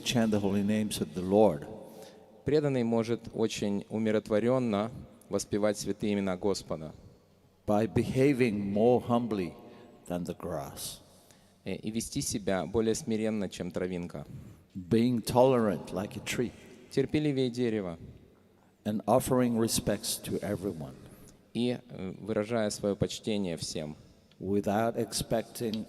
chant the holy names of the Lord Преданный может очень умиротворенно воспевать святые имена Господа by behaving more humbly than the grass, и вести себя более смиренно, чем травинка, being tolerant like a tree, терпеливее дерева and offering respects to everyone и выражая свое почтение всем, without expecting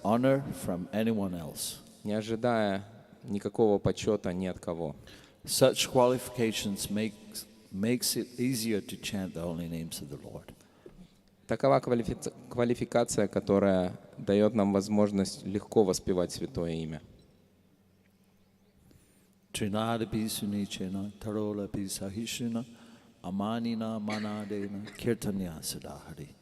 honor from anyone else. не ожидая никакого почета ни от кого. Such qualifications makes it easier to chant the holy names of the Lord. Такова квалификация, которая дает нам возможность легко воспевать святое имя. Trinada pisunichena tarola pisahishuna amanina manadena kirtanya sadahari.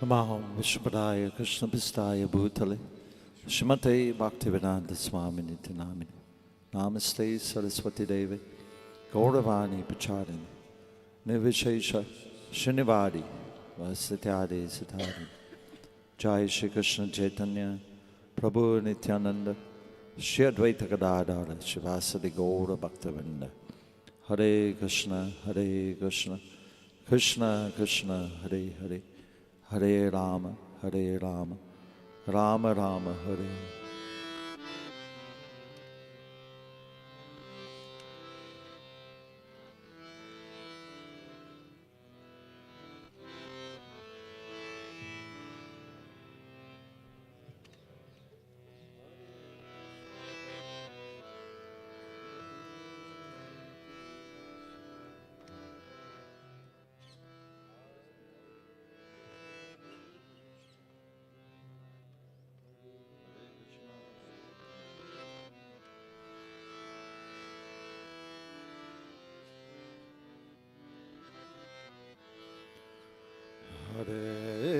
Namaho Vishwapadaya Krishna Pistaya Bhutale Shrimate Bhaktivedanta Swamini Tinamini Namaste Saraswati Devi Gauravani Pacharini Nivishesha Srinivadi Vasatyade Satari Jai Shri Krishna Chaitanya Prabhu Nityananda Shri Advaita Gadadara Shivasadi Gaura Bhaktavinda Hare Krishna Krishna Krishna Hare Hare Hare Rama, Rama Rama, Hare.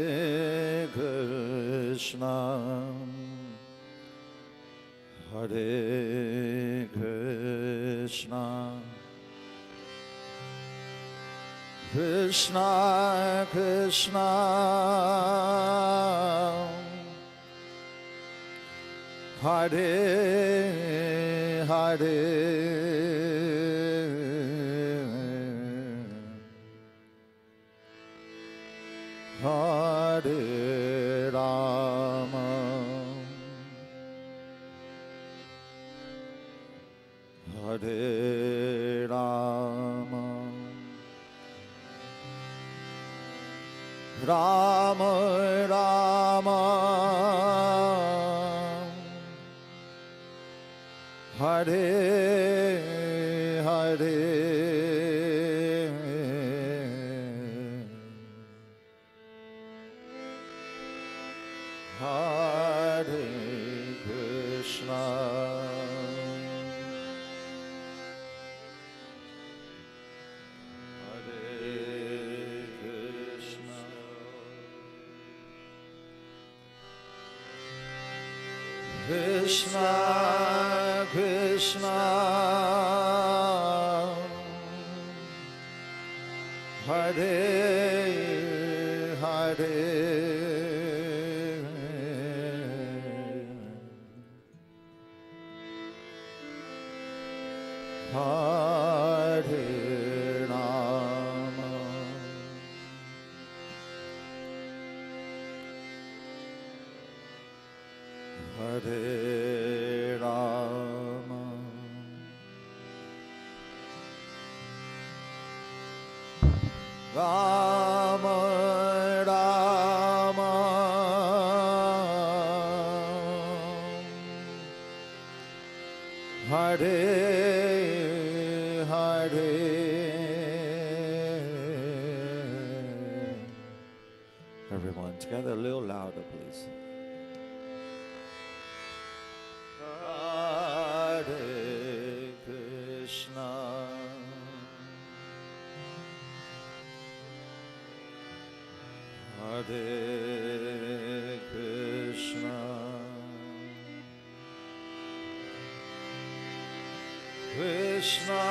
Hare Krishna, Hare Krishna, Krishna Krishna, Hare Hare. Hare Rama, Hare Rama, Rama Rama, Hare Hare. Hare Krishna, Hare Krishna, Krishna Krishna, Hare Hare. Hare Rama, Hare Rama, Rama Rama. Hare Hare. Everyone together, a little louder, please. Hare Krishna. Hare Krishna. Krishna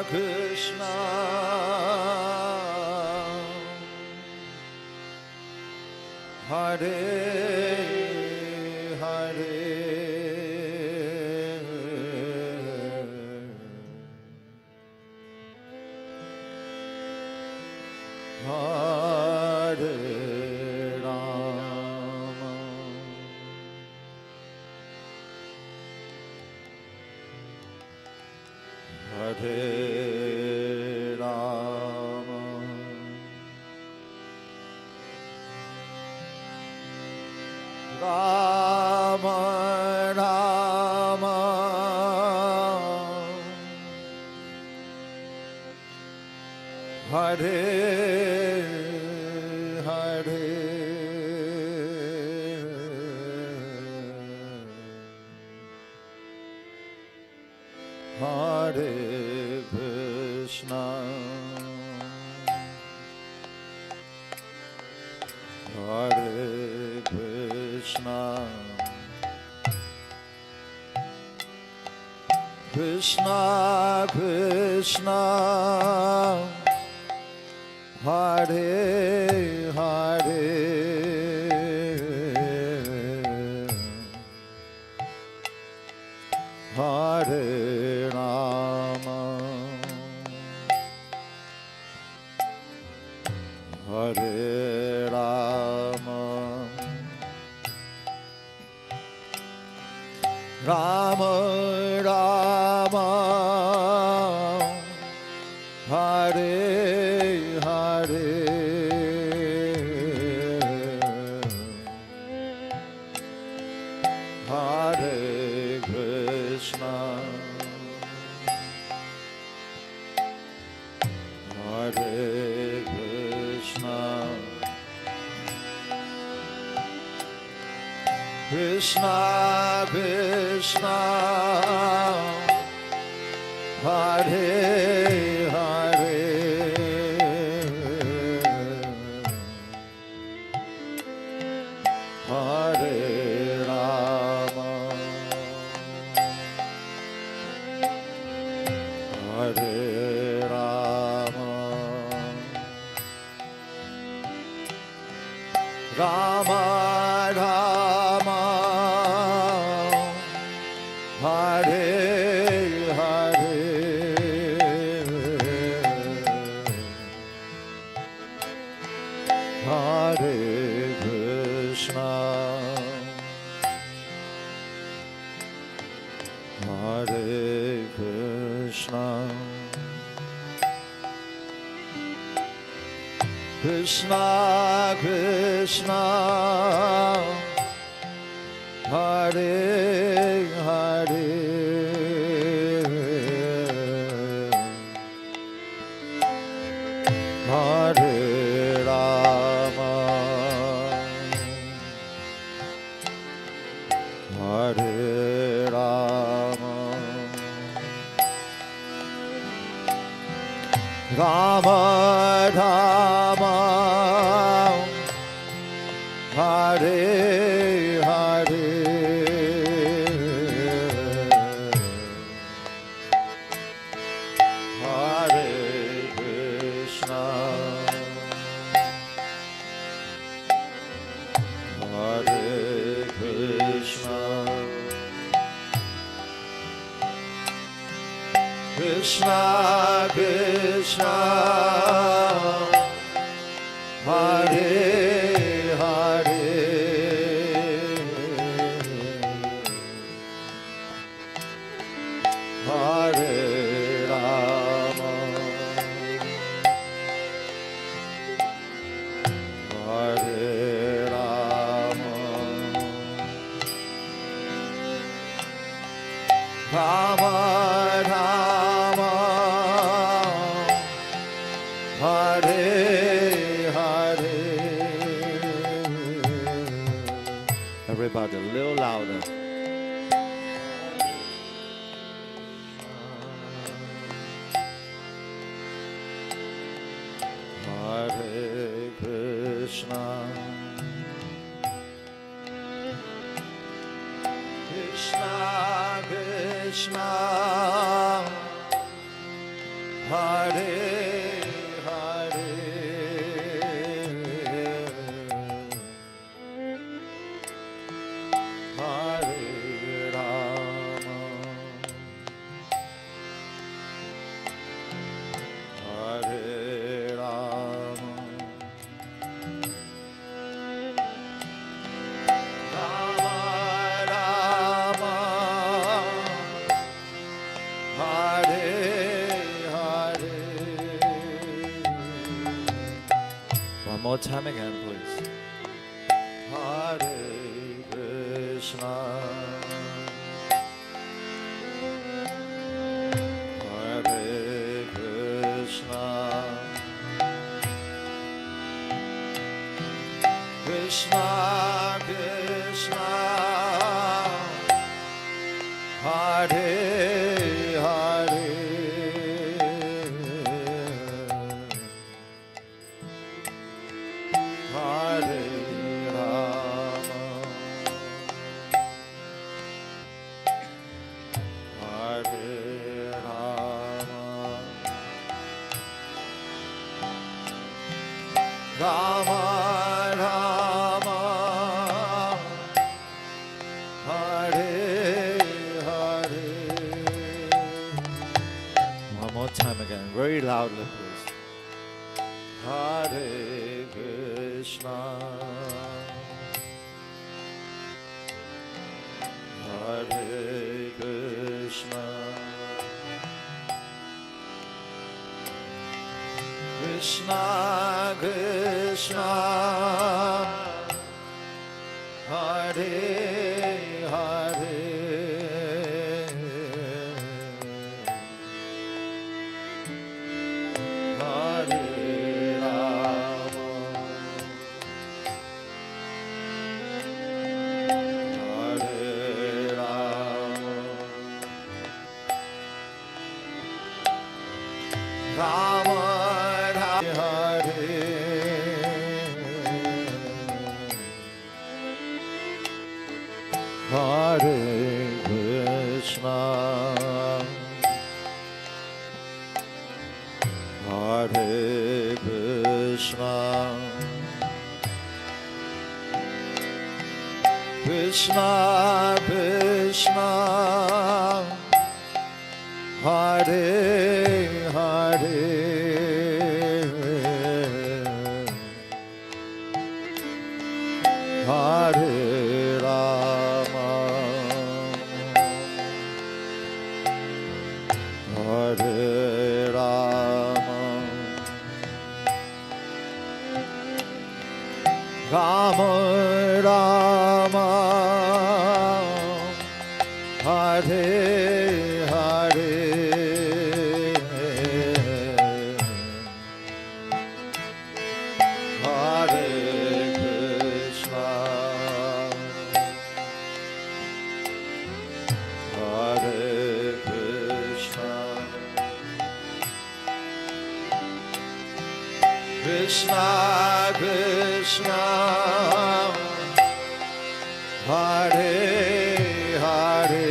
Krishna. Hare Hare. Hare Rama. Hare Rama. Rama Rama. Hare Hare. Hare Krishna. Hare Krishna. Krishna Krishna. Hare Hare. Hare Rama. Hare Rama. Rama Rama. Hare Hare. Hare Krishna. Hare Krishna. Krishna Krishna. Hare Hare. Hare Rama. Hare Rama. Rama Rama. Hare Hare. Hare Krishna. Hare Krishna. Krishna Krishna. Hare Hare. Hare Rama. Hare Rama. Rama Rama. Hare Hare. Hare Krishna. Hare Krishna. Krishna Krishna. Hare Hare. Hare Rama. Hare Rama. Everybody, a little louder. Hare Krishna, Krishna Krishna, Hare Hare, Hare Rama, Hare Rama, Rama Rama, Hare Hare. One more time again, please. Hare Krishna, Hare Krishna, Krishna Krishna, Hare Hare, Hare Rama, Hare Rama, Rama Rama, Hare Hare. One more time again, very loudly, please. Hare Krishna, Hare Krishna, Krishna Krishna, Hare Hare, Hare Rama, Hare Rama, Rama Hare, Hare Krishna, Hare Krishna, Krishna Krishna, Hare Hare, Hare Rama, Hare Rama, Rama Rama, Hare Hare, Hare Krishna, Hare Krishna, Krishna Krishna, Hare Hare,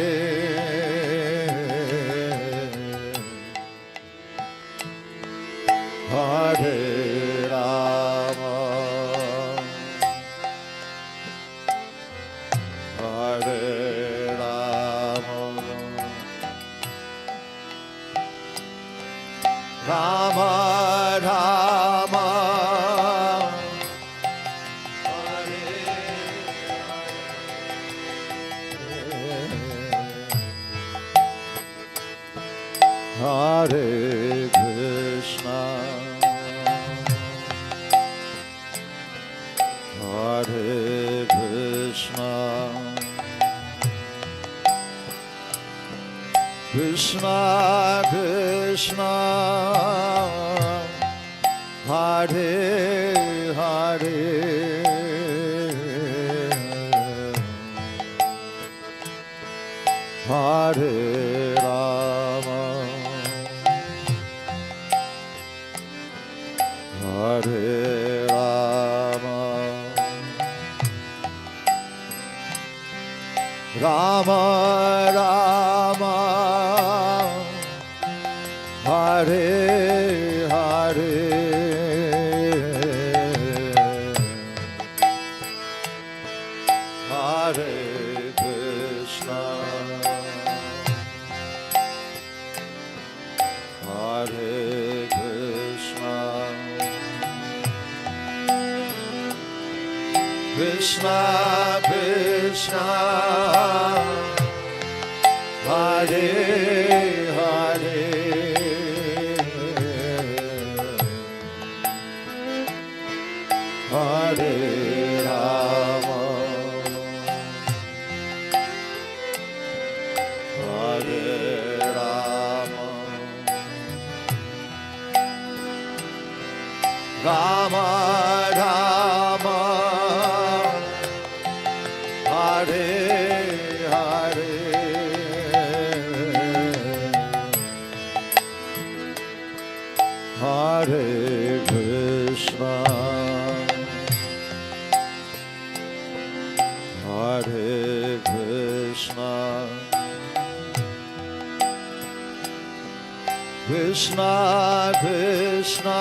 Hare Rama, Hare Rama, Rama Rama, Hare Krishna, Hare Krishna, Krishna Krishna, Hare Hare, Rama Rama Hare Hare Hare Krishna Hare Krishna Krishna Krishna Hare Hare Hare Rama Hare Rama Rama Rama Hare Hare Hare Krishna Hare Krishna Krishna Krishna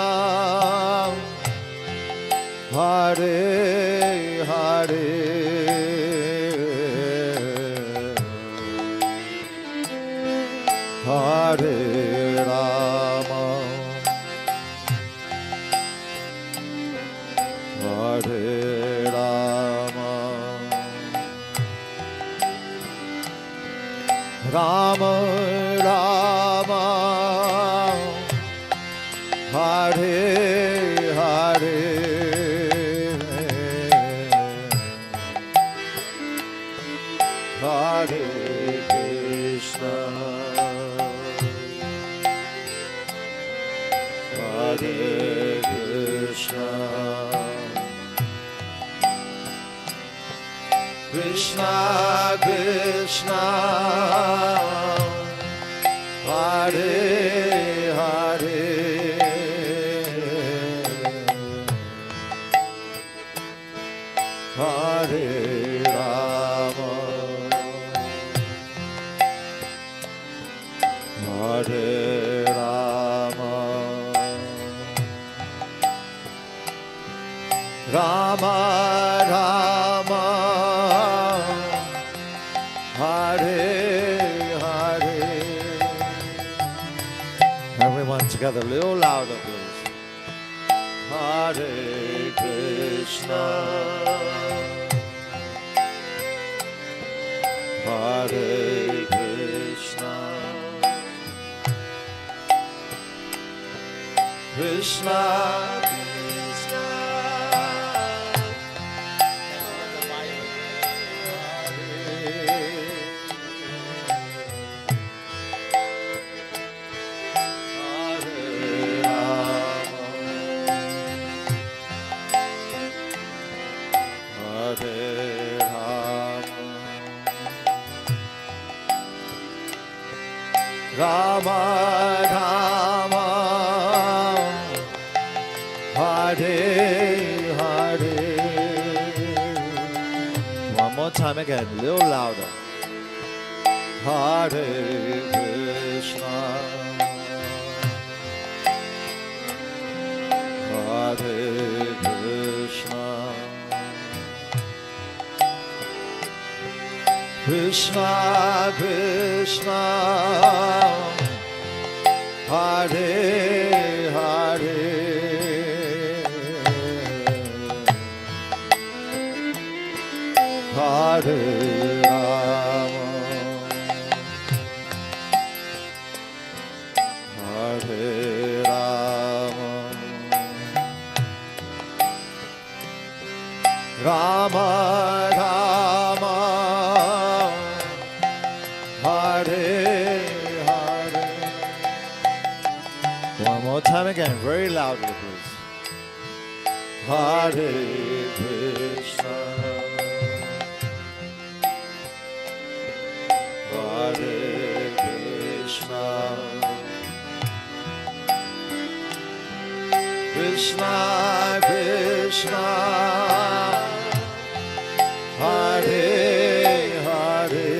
Hare Hare Hare Rama Hare Rama Rama Rama Hare Hare Hare Krishna Hare Krishna Krishna Krishna Hare Hare Hare Rama Hare Rama Rama Rama Hare Hare Everyone together, a little louder please. Hare Krishna Hare Krishna Krishna Krishna Rama Rama Hare Hare One more time again, a little louder. Hare Krishna Hare Krishna Krishna Krishna Hare Hare Hare Rama Hare Rama Rama Rama Hare Hare One more time again, very loudly please. Hare Krishna Hare Krishna Krishna Krishna Hare Hare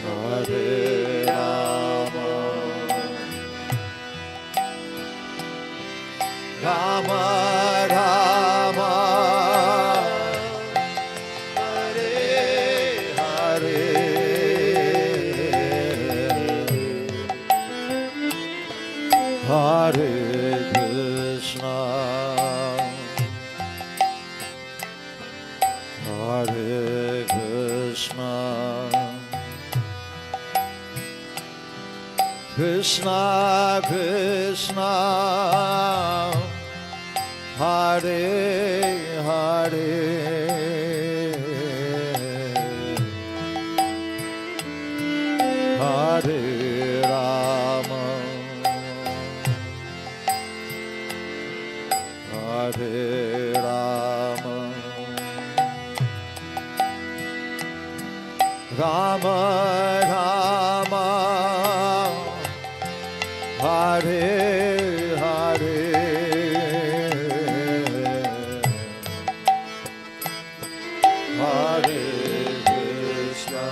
Hare Rama, Rama Rama, Hare Hare, Hare Krishna, Hare Krishna, Krishna Krishna, Hare Hare, Hare Rama, Hare Rama, Rama Rama, Hare Hare, Hare Krishna,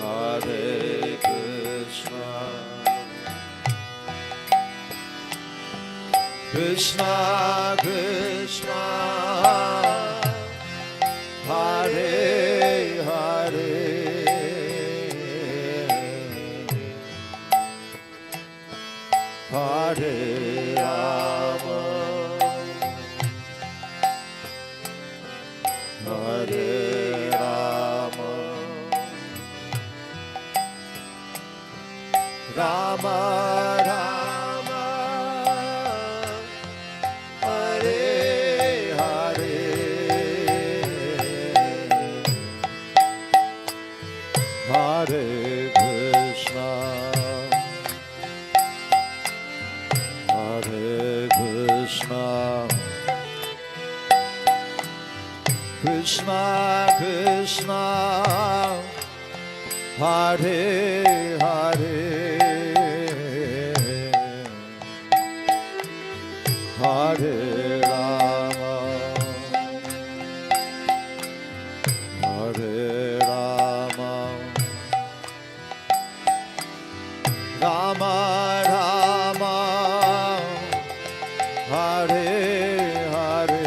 Hare Krishna, Krishna Krishna, Hare Hare, Hare Rama, Hare Rama, Rama Rama, Hare Hare, Hare Krishna, Hare Krishna, Krishna Krishna, Hare Hare, Hare Rama, Hare Rama, Rama Rama, Hare Hare,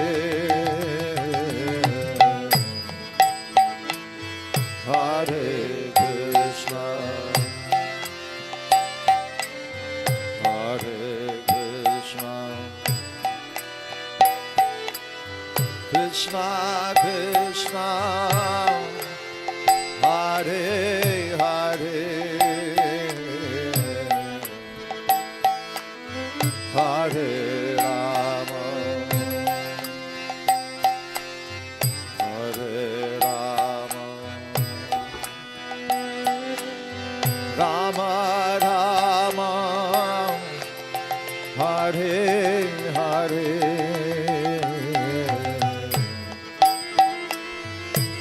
Hare Krishna, Hare Krishna, Krishna Krishna, Hare Hare, Hare Rama, Hare Rama, Rama Rama, Hare Hare,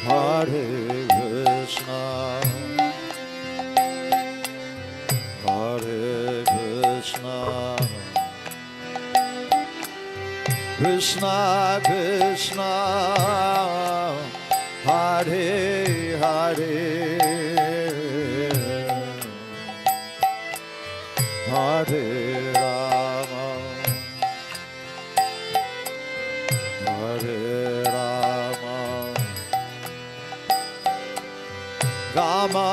Hare Krishna, Hare Krishna, Krishna Krishna, Hare Hare, Hare Rama, Hare Rama, Rama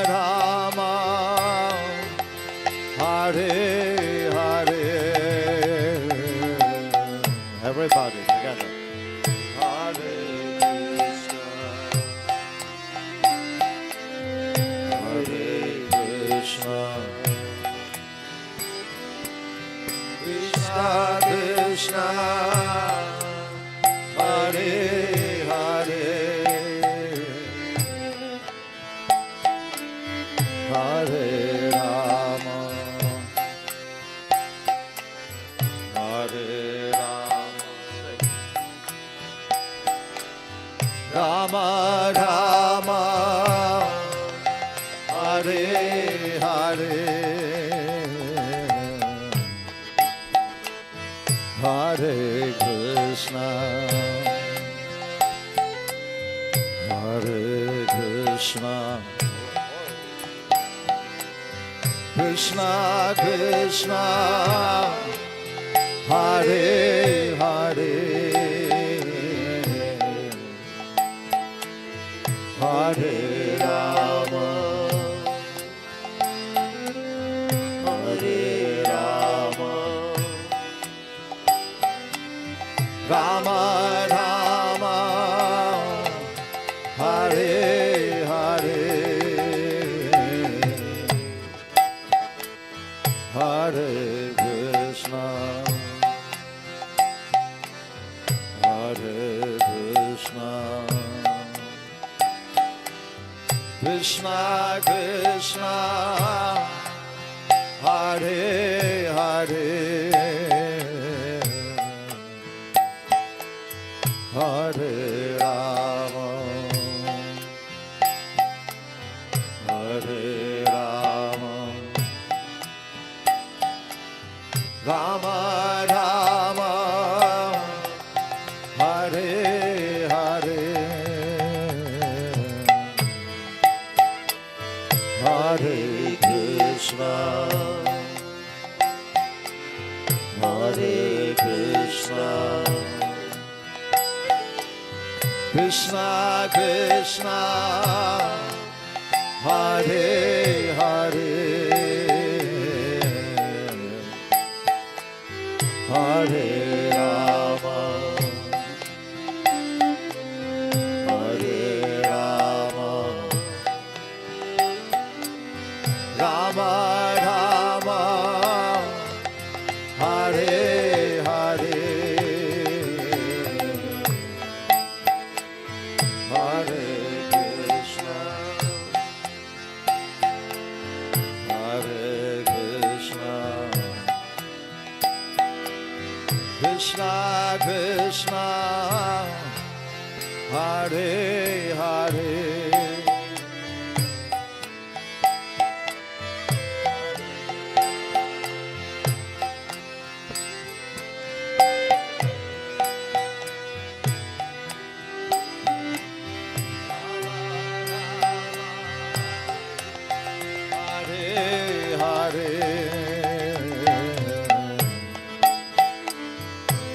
Rama, Hare Hare. Everybody together. Hare Krishna, Hare Krishna, Krishna Krishna, Hare Hare, Hare Rama, Hare Rama, Rama Rama, Hare Hare, Hare Krishna, Hare Krishna, Krishna Krishna, Hare Hare, Hare Rama, Hare Rama, Rama Rama, Hare Hare, Hare Krishna, Hare Krishna, Krishna Krishna, Hare Hare, Hare Rama, Hare Rama, Rama Rama, Hare Hare, Hare Krishna, Hare Krishna, Krishna Krishna, Hare Hare, Hare Rama, Hare Rama, Rama Rama, Hare Hare, Hare Krishna, Hare Krishna, Krishna Krishna, Hare Hare,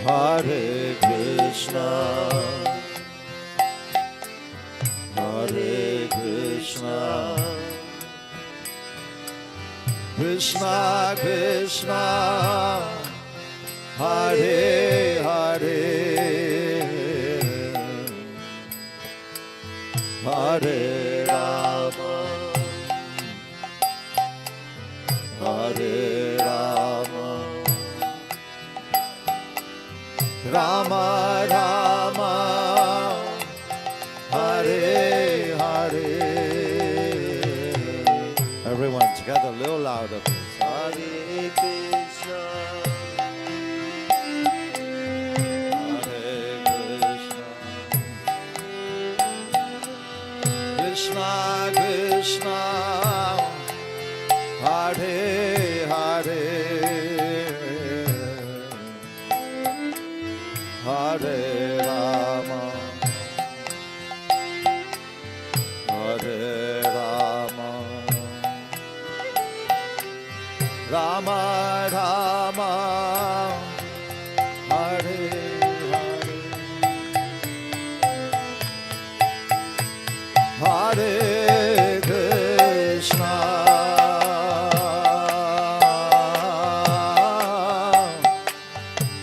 Hare Krishna, Hare Krishna, Krishna Krishna, Hare Hare, Hare Rama, Hare Rama, Rama Rama, Hare Hare. Everyone together, a little louder, please. Hare Krishna, Hare Krishna, Krishna Krishna, Hare Hare, Hare Rama, Hare Rama, Rama Rama, Hare Hare, Hare Krishna,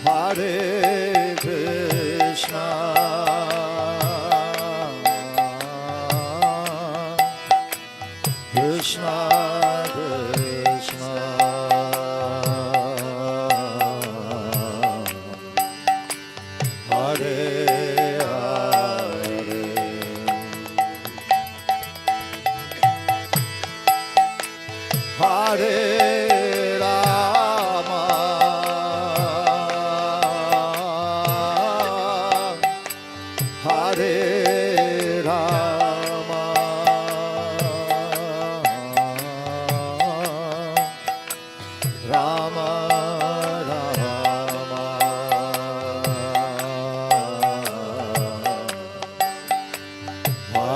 Hare Krishna, Krishna Krishna, Hare Hare, Hare Rama, Hare Rama, Rama Rama, Hare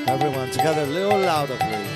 Everyone together, a little louder, please.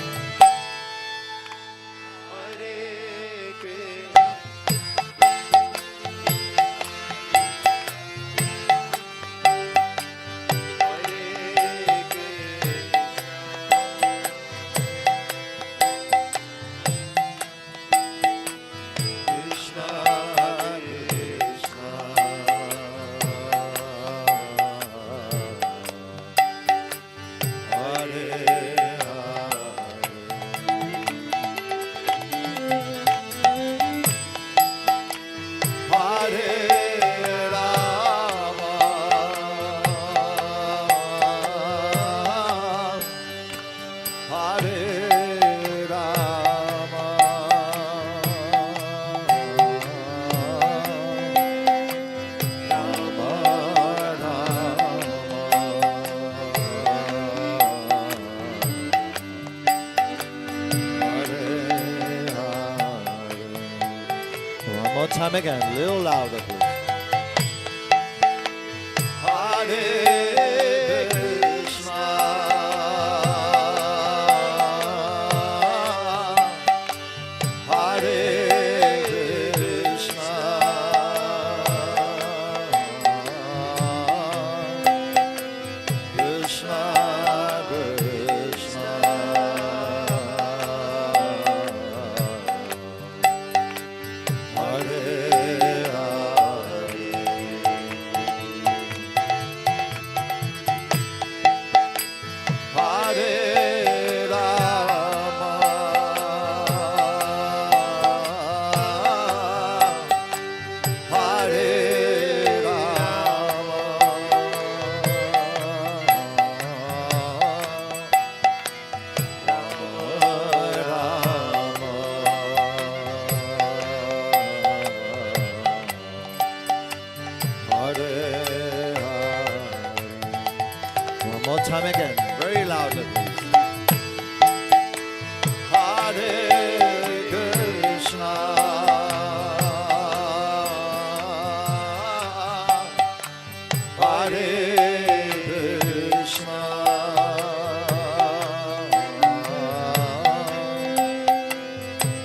One more time again, a little louder, please. Hare Krishna, Hare Krishna, Krishna Krishna, Hare One more time again, very loudly, please. Hare Krishna, Hare Krishna,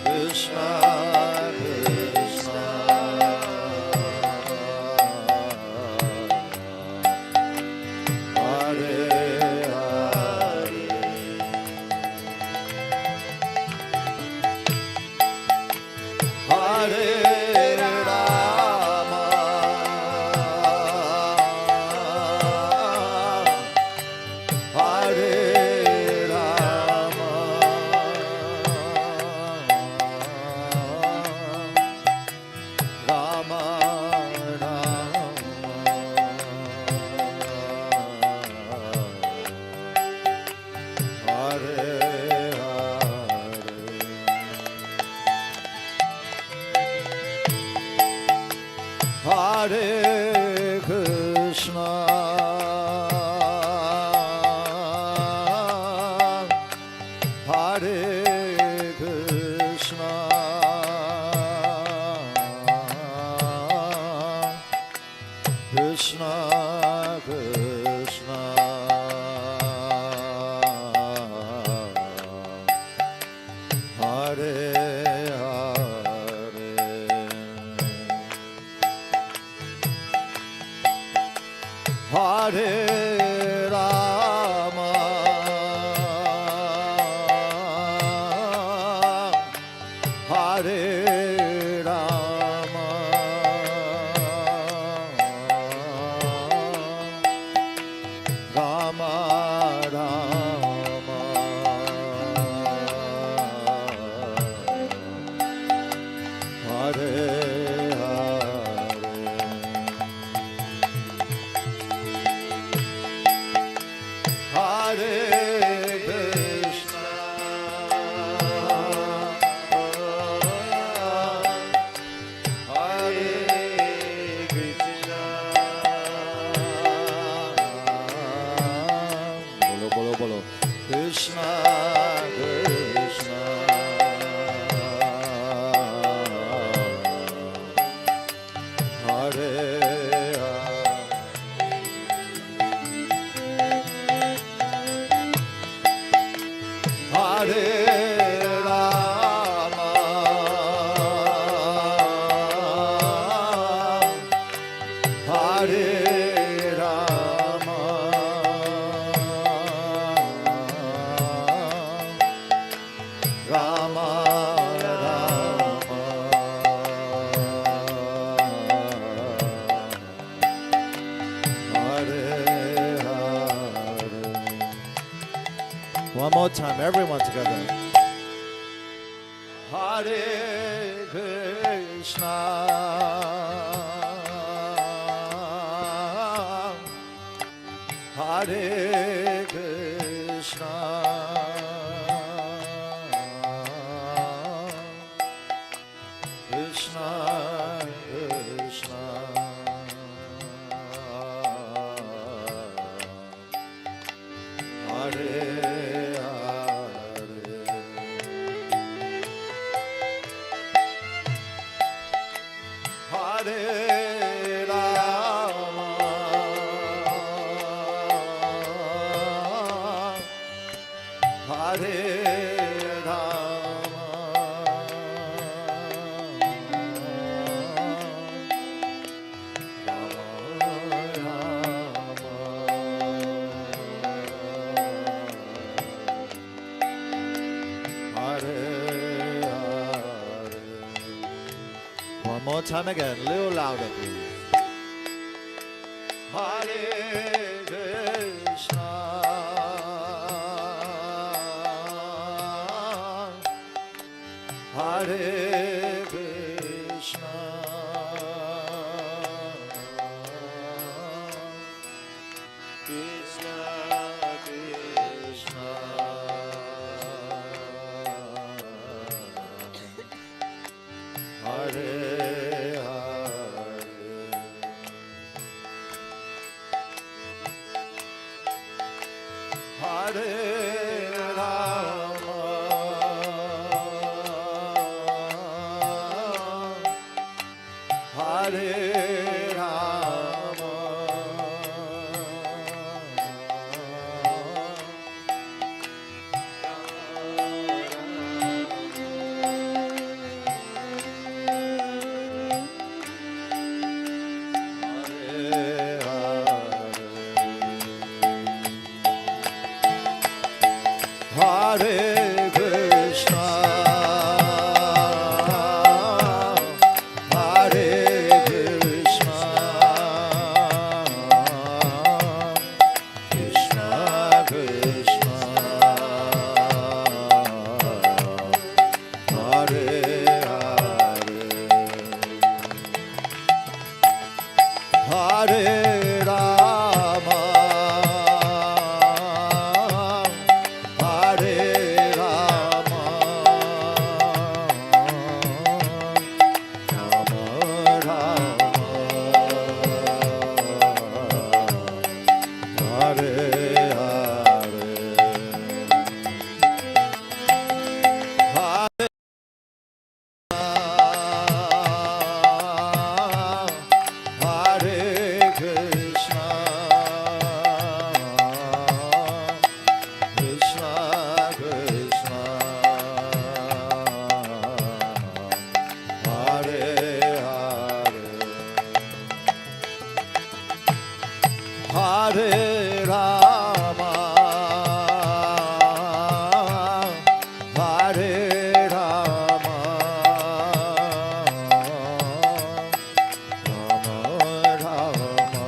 Krishna Krishna, Hare Hare Rama, Hare Rama, Rama Rama, Hare Hare Krishna, Hare Krishna, Krishna Krishna, Hare Hare Hare Hare Rama Hare Rama Rama Rama Hare Hare Krishna Hare Krishna Bolo bolo bolo Krishna Krishna Hare Hare Rama Hare Rama Rama Rama Hare Hare. One more time, everyone together. Hare Krishna Hare Krishna Krishna Krishna Hare Hare Rama Hare Rama One more time again, a little louder, please. Hare Krishna, Hare Krishna, Krishna Krishna, Hare Hare Rama Hare Rama Hare Hare Rama, Rama Rama,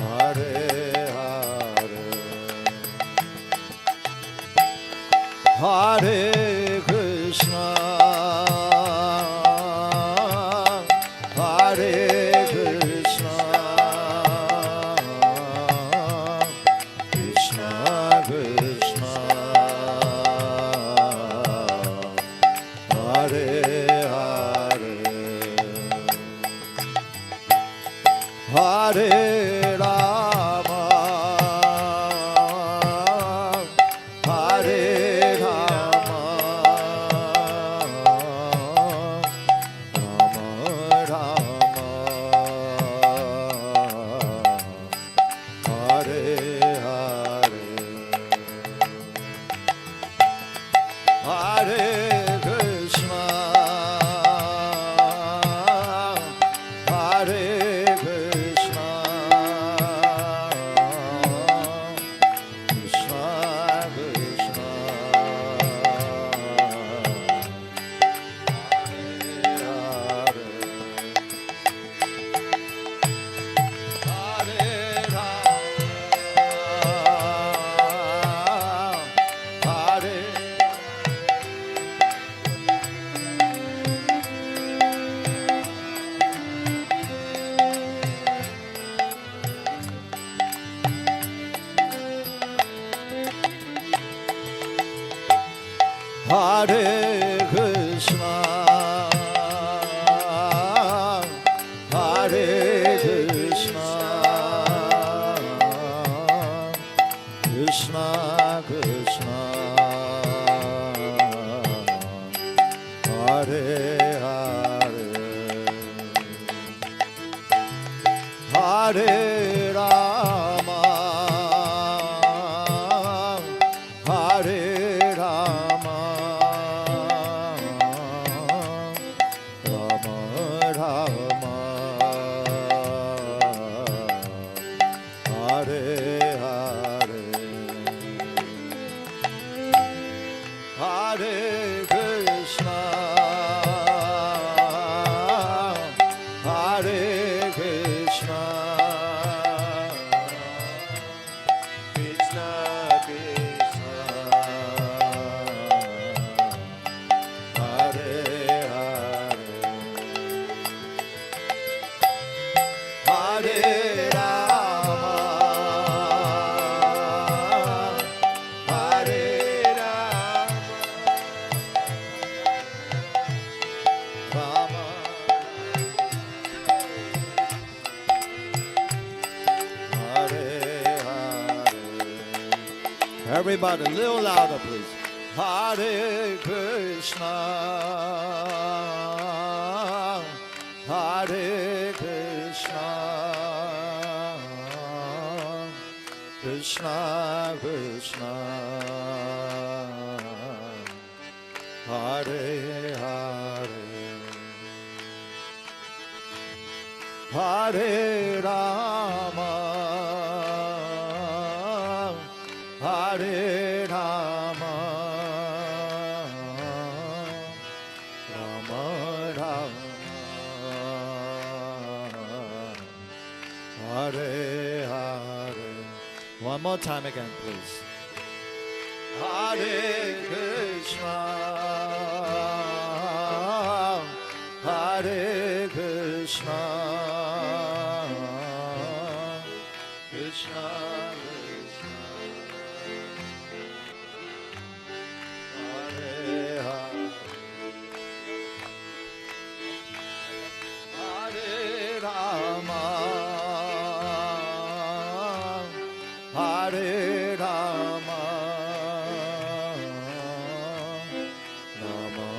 Hare Hare, Hare Krishna, Hare Krishna, Krishna Krishna, Hare Hare, Hare Rama, Hare Rama, Rama Rama, Hare Hare, Hare Krishna, Hare Krishna, Krishna Krishna, Hare Krishna, Hare Krishna, Krishna Krishna, Hare Hare, Hare Rama, Hare Rama, Rama Rama, Hare Hare, Hare Krishna, Hare Krishna, Krishna Krishna, Hare Hare, Hare Rama, Hare Rama, Rama, Hare Hare. Everybody, a little louder, please. Hare Krishna, Hare Krishna, Krishna Krishna, Hare Hare, Hare Rama, Hare Rama, Rama Rama, Hare Hare. One more time again, please. Hare Krishna, Hare Krishna, Krishna Krishna, Hare Hare, Hare Rama, Hare Rama, Rama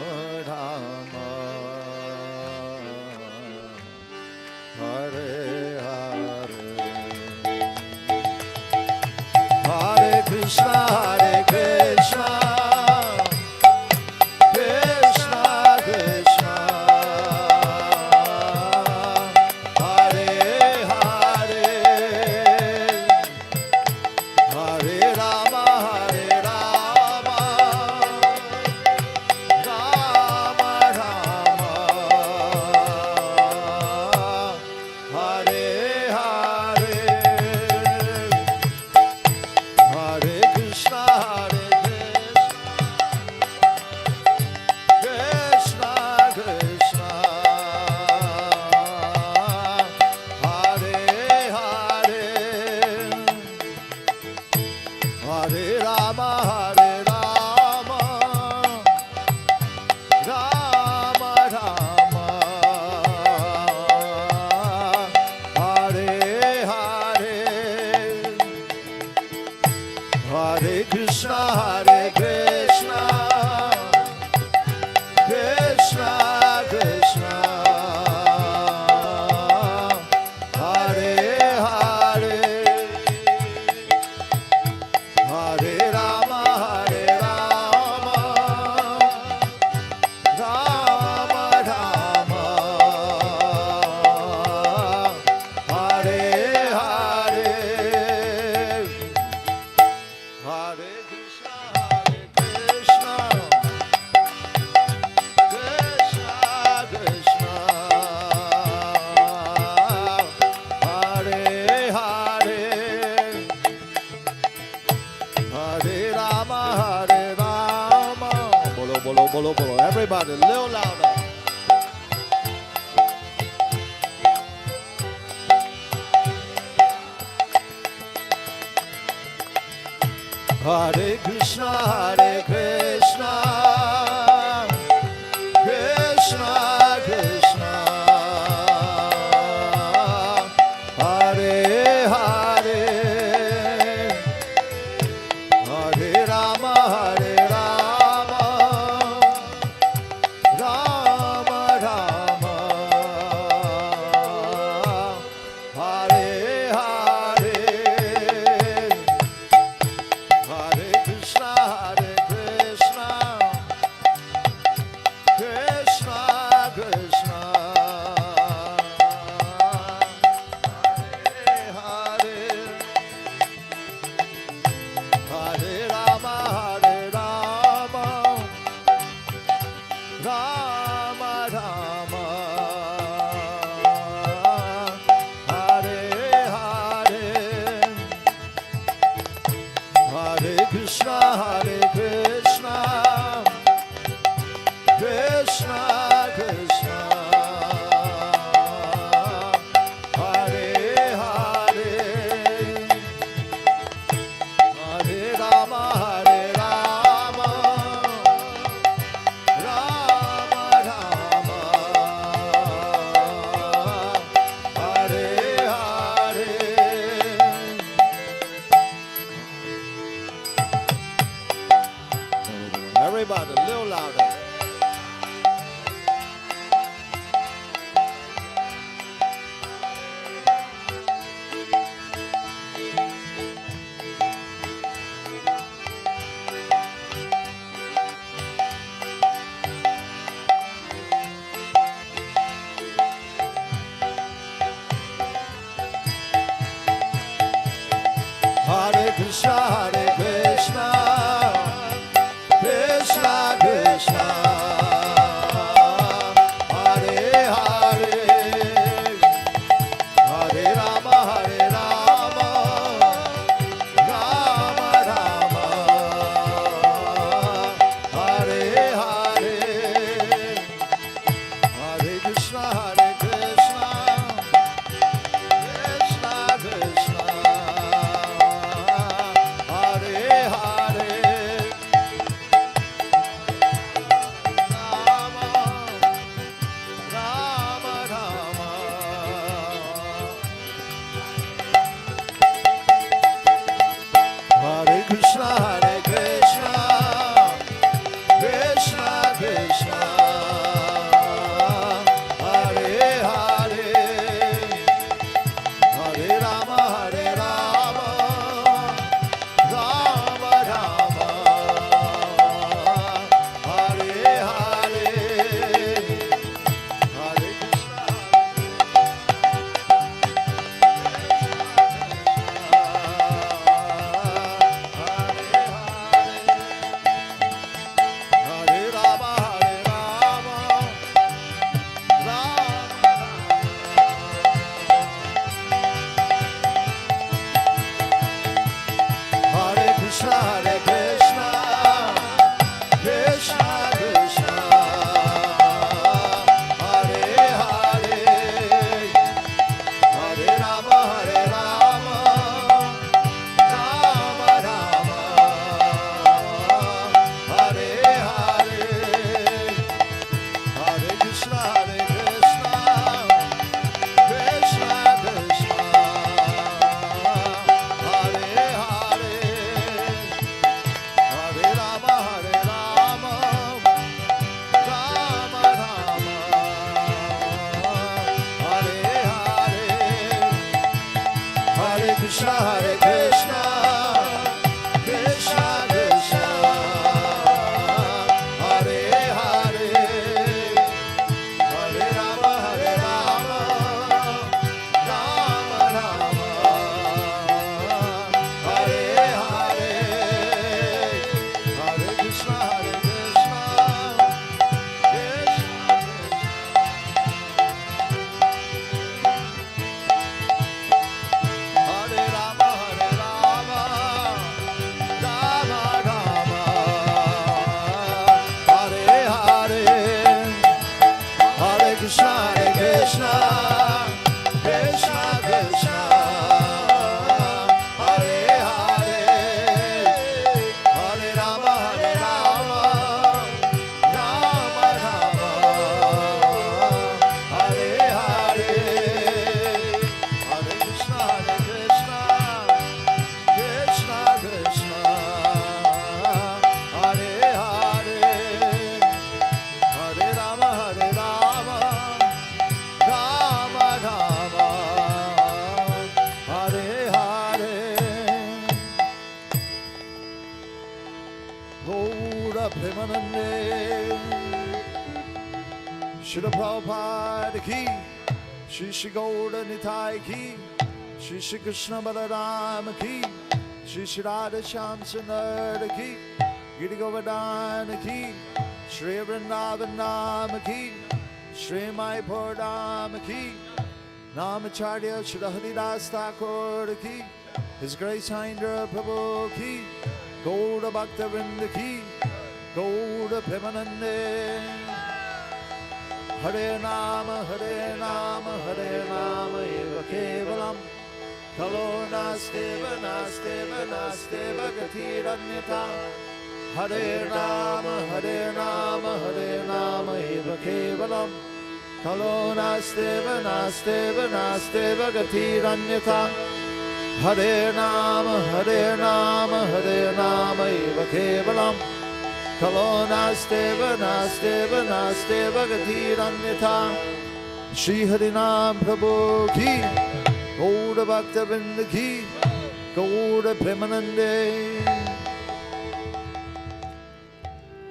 Rama, Rama, Hare Rama, Rama Rama, Hare Hare, Hare Krishna, Hare Krishna, Krishna Krishna, Hare Hare, Hare Rama, Hare Rama, Rama Rama, Hare Hare, Hare Krishna, Hare Krishna, Krishna Krishna, Hare Hare, Hare Rama, Hare Rama. Bolo, bolo, bolo, bolo. Everybody, a little louder. Hare Krishna, Hare Krishna, Krishna Krishna, Hare Hare, Hare Rama, Hare Rama, Rama Rama, Hare Hare, Hare Krishna, Hare Krishna, Krishna Krishna, Hare Hare, Hare Rama, Hare Rama, Rama Rama, Hare Hare, Hare Krishna, Hare Krishna, Krishna Krishna, Hare Hare, Hare Rama, Hare Rama, Rama Rama, Hare Hare. Everybody, a little louder. Hare Krishna, Hare Krishna, Krishna Krishna, Gaura Premanande. Srila Prabhupada ki, Shri Shri Gaura Nitai ki, Shri Shri Krishna Balaram ki, Shri Shri Radha Shyam Sundar ki, Giri Govardhan ki, Shri Vrindavan Nam ki, Shri Mayapur Dham ki, Namacharya Shri Haridas Thakur ki, His Grace Hindra Prabhu ki, Gaura Bhakta Vrinda ki, Gaura Premanande. Hare Nama, Hare Nama, Hare Nama, Eva Kevalam. Kalo Nasteva, Nasteva, Nasteva, Gatiranyata. Hare Nama, Hare Nama, Hare Nama, Eva Kevalam. Kalo Nasteva, Nasteva, Nasteva, Gatiranyata. Hare Nama, Hare Nama, Hare Nama, Eva Kevalam. Kalo Nasteva, Nasteva, Nasteva, Gatiranyata. Shri Harinam Prabhu ki, Gaura Bhakta Vrinda ki, Gaura Premanande.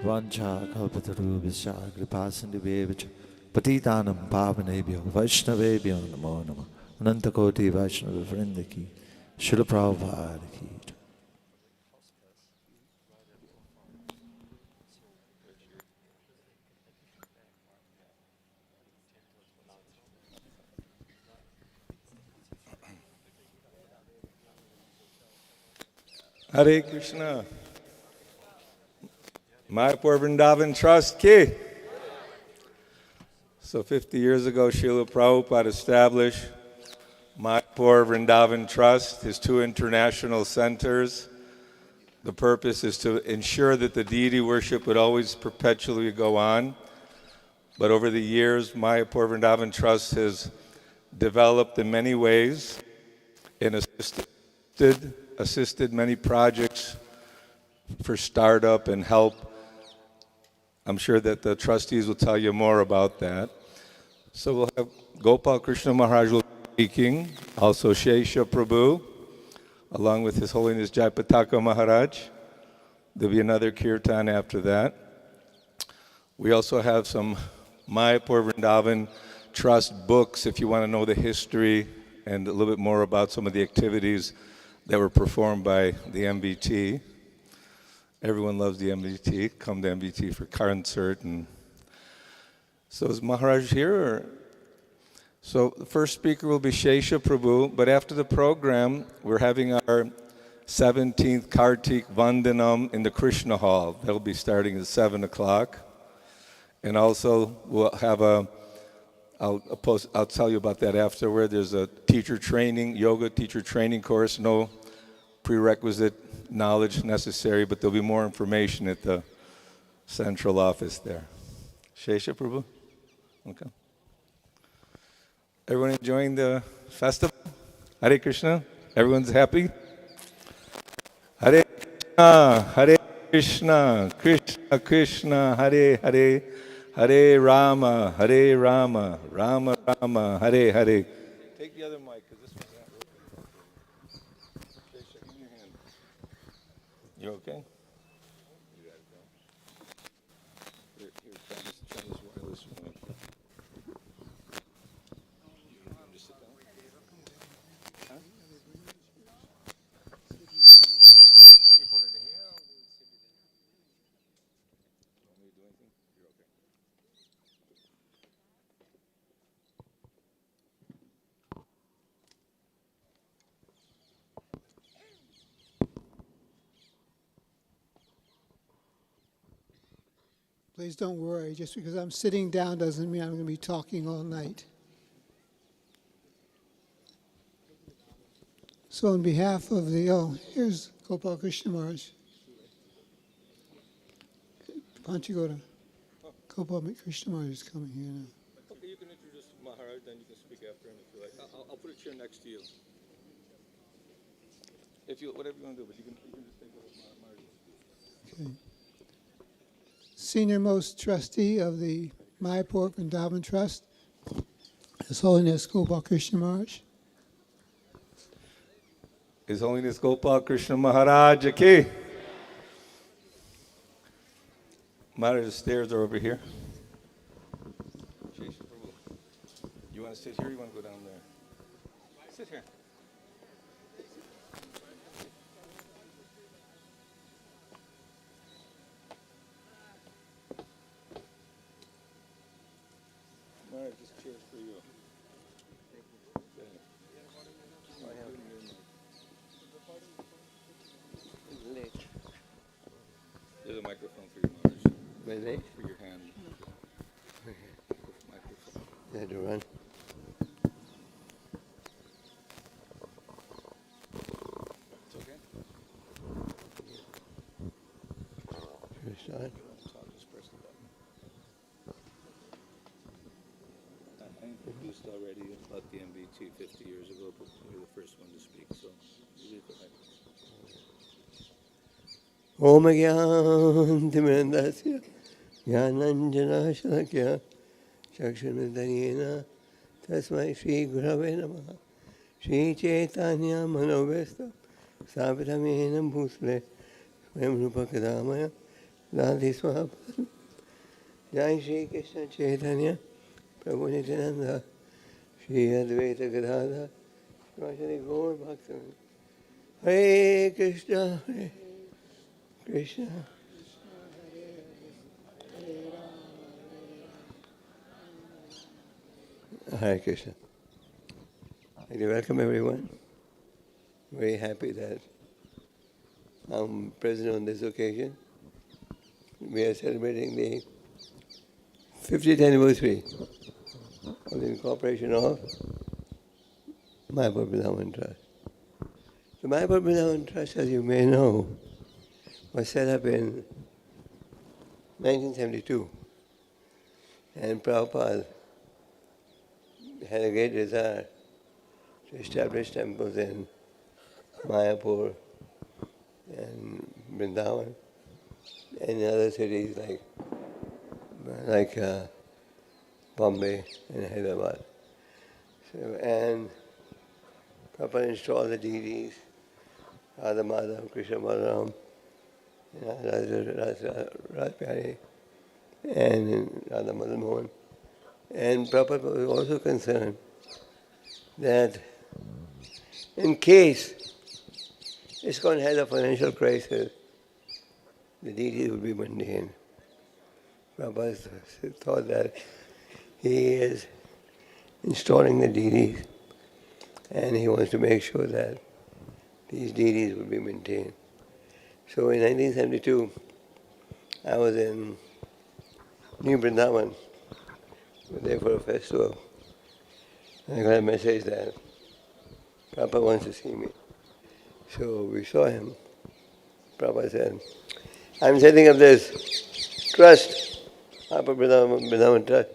Vancha kalpatarubhasya kripasindhivevach patitanam pavanebhyo vaishnavebhyo namo namah. Anantakoti Vaishnava Vrinda ki, Srila Prabhupada ki. Hare Krishna. Mayapur Vrindavan Trust ki. So 50 years ago, Srila Prabhupada established Mayapur Vrindavan Trust, his two international centers. The purpose is to ensure that the deity worship would always perpetually go on. But over the years, Mayapur Vrindavan Trust has developed in many ways and assisted many projects for startup and help. I'm sure that the trustees will tell you more about that. So we'll have Gopal Krishna Maharaj will be speaking, also Shesha Prabhu, along with His Holiness Jayapataka Maharaj. There'll be another kirtan after that. We also have some Mayapur Vrindavan Trust books if you want to know the history and a little bit more about some of the activities that were performed by the MVT. Everyone loves the MVT. Come to MVT for concert. And so is Maharaj here? Or? So the first speaker will be Shesha Prabhu, but after the program, we're having our 17th Kartik Vandanam in the Krishna Hall. That'll be starting at 7 o'clock. And also we'll have I'll tell you about that afterward. There's a teacher training, yoga teacher training course, no prerequisite knowledge necessary, but there'll be more information at the central office there. Shesha Prabhu? Okay. Everyone enjoying the festival? Hare Krishna? Everyone's happy? Hare Krishna, Hare Krishna, Krishna Krishna, Hare Hare, Hare Rama, Rama Rama, Hare Hare. Take the other mic, because this one's not working. Shesha, give me your hand. You okay? You got it, bro. Here, try this wireless mic. Just sit down. Huh? You put it here. You want me to do anything? You're okay. Please don't worry. Just because I'm sitting down doesn't mean I'm going to be talking all night. So on behalf of here's Gopal Krishna Maharaj. Why don't you go to Gopal Krishna Maharaj is coming here now. Okay, you can introduce Maharaj, then you can speak after him if you like. I'll put a chair next to you. If you, whatever you want to do, but you can just take over Maharaj. Okay. Senior most trustee of the Mayapur Vrindavan Trust, His Holiness Gopal Krishna Maharaj. His Holiness Gopal Krishna Maharaj ki. Maharaj, the stairs are over here. You want to sit here or you want to go down there? Sit here. Maharaj, this chair's for you. There's a microphone for you, Maharaj. Really? For your hand. Microphone. They had to run. It's okay? Should we start? So I'll just press the button. I introduced already about the MVT 50 years ago, but you're the first one to speak, so you leave the microphone. Om Gyantimirandasya Jnananjanashalakya Chakshunadanyena Tasmai Shri Gurave Namaha Shri Chaitanya Manovesta Savitamena Bhusle Swayam Rupa Kadamaya Radhi Swabha Jai Shri Krishna Chaitanya Prabhu Nityananda Shri Advaita Gadadha Shri Gaur Bhaktivinoda Hare Krishna Hare Krishna. Hare Krishna. I'd welcome everyone. Very happy that I'm present on this occasion. We are celebrating the 50th anniversary of the incorporation of Mayapur Vrindavan Trust. The Mayapur Vrindavan Trust, as you may know, was set up in 1972, and Prabhupada had a great desire to establish temples in Mayapur and Vrindavan and in other cities like Bombay and Hyderabad. And Prabhupada installed the deities, Radha Madhav, Krishna Balaram, Radha and Radha Madan Mohan. And Prabhupada was also concerned that in case ISKCON has a financial crisis, the deities would be maintained. Prabhupada thought that he is installing the deities and he wants to make sure that these deities would be maintained. So in 1972, I was in New Vrindavan, there for a festival. And I got a message that Prabhupada wants to see me. So we saw him. Prabhupada said, I'm setting up this trust, Vrindavan Trust.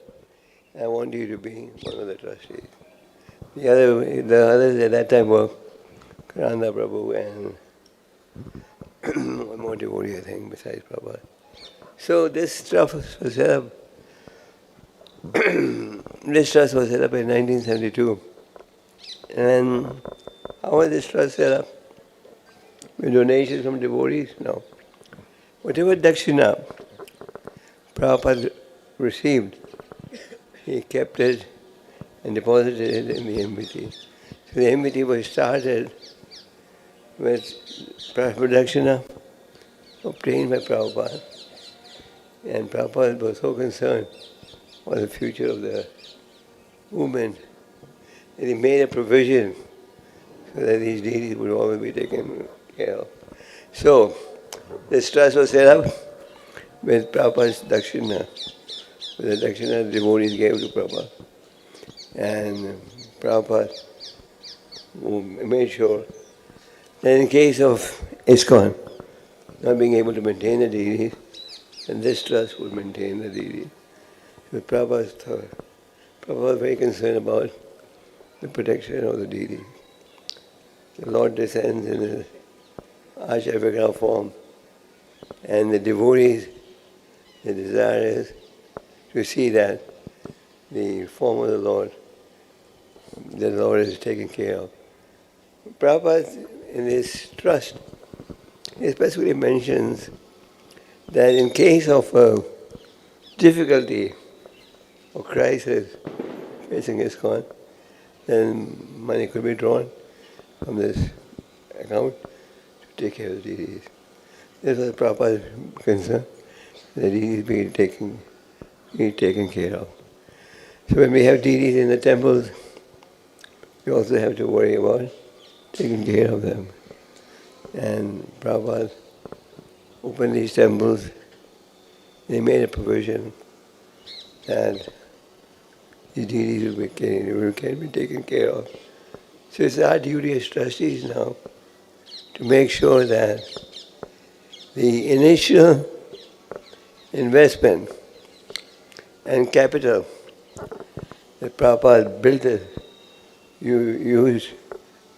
I want you to be one of the trustees. The others at that time were Karanda Prabhu and one more devotee, I think, besides Prabhupada. So this trust was set up. This trust was set up in 1972. And how was this trust set up? With donations from devotees? No. Whatever dakshina Prabhupada received, he kept it and deposited it in the MVT. So the MVT was started with dakshina obtained by Prabhupada. And Prabhupada was so concerned for the future of the movement that he made a provision so that these deities would always be taken care of. So this trust was set up with Prabhupada's dakshina, with the dakshina the devotees gave to Prabhupada. And Prabhupada made sure that in case of ISKCON not being able to maintain the deities, then this trust would maintain the deities. So Prabhupada was very concerned about the protection of the deities. The Lord descends in his Acharya form, and the devotees, the desire is to see that the form of the Lord is taken care of. Prabhupada, in his trust, he especially mentions that in case of difficulty or crisis facing ISKCON, then money could be drawn from this account to take care of the deities. This was Prabhupada's concern, that deities be taken care of. So when we have deities in the temples, we also have to worry about taking care of them. And Prabhupada opened these temples. They made a provision that the deities can be taken care of. So it's our duty as trustees now to make sure that the initial investment and capital that Prabhupada built used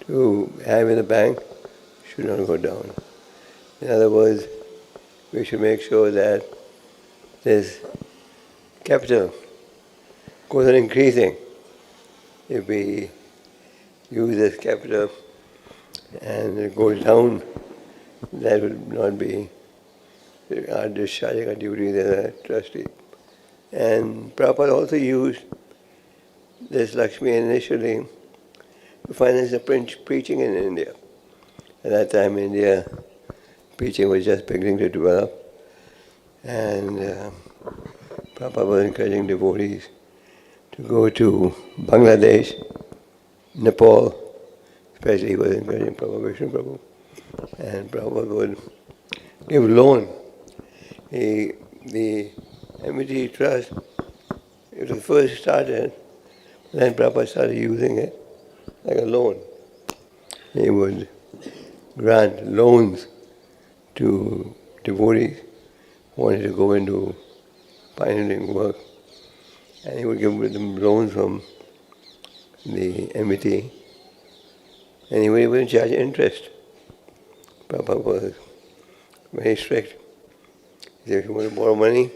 to have in the bank should not go down. In other words, we should make sure that this capital goes on increasing. If we use this capital and it goes down, that would not be our discharging our duties as a trustee. And Prabhupada also used this Lakshmi initially to finance the preaching in India. At that time, India, preaching was just beginning to develop, and Prabhupada was encouraging devotees to go to Bangladesh, Nepal, especially he was encouraging Prabhupada, Vishnu Prabhu, and Prabhupada would give loan. The MVT Trust, it was first started, then Prabhupada started using it like a loan. He would grant loans to devotees who wanted to go into pioneering work. And he would give them loans from the MVT, and he would even charge interest. Prabhupada was very strict. He said if you want to borrow money,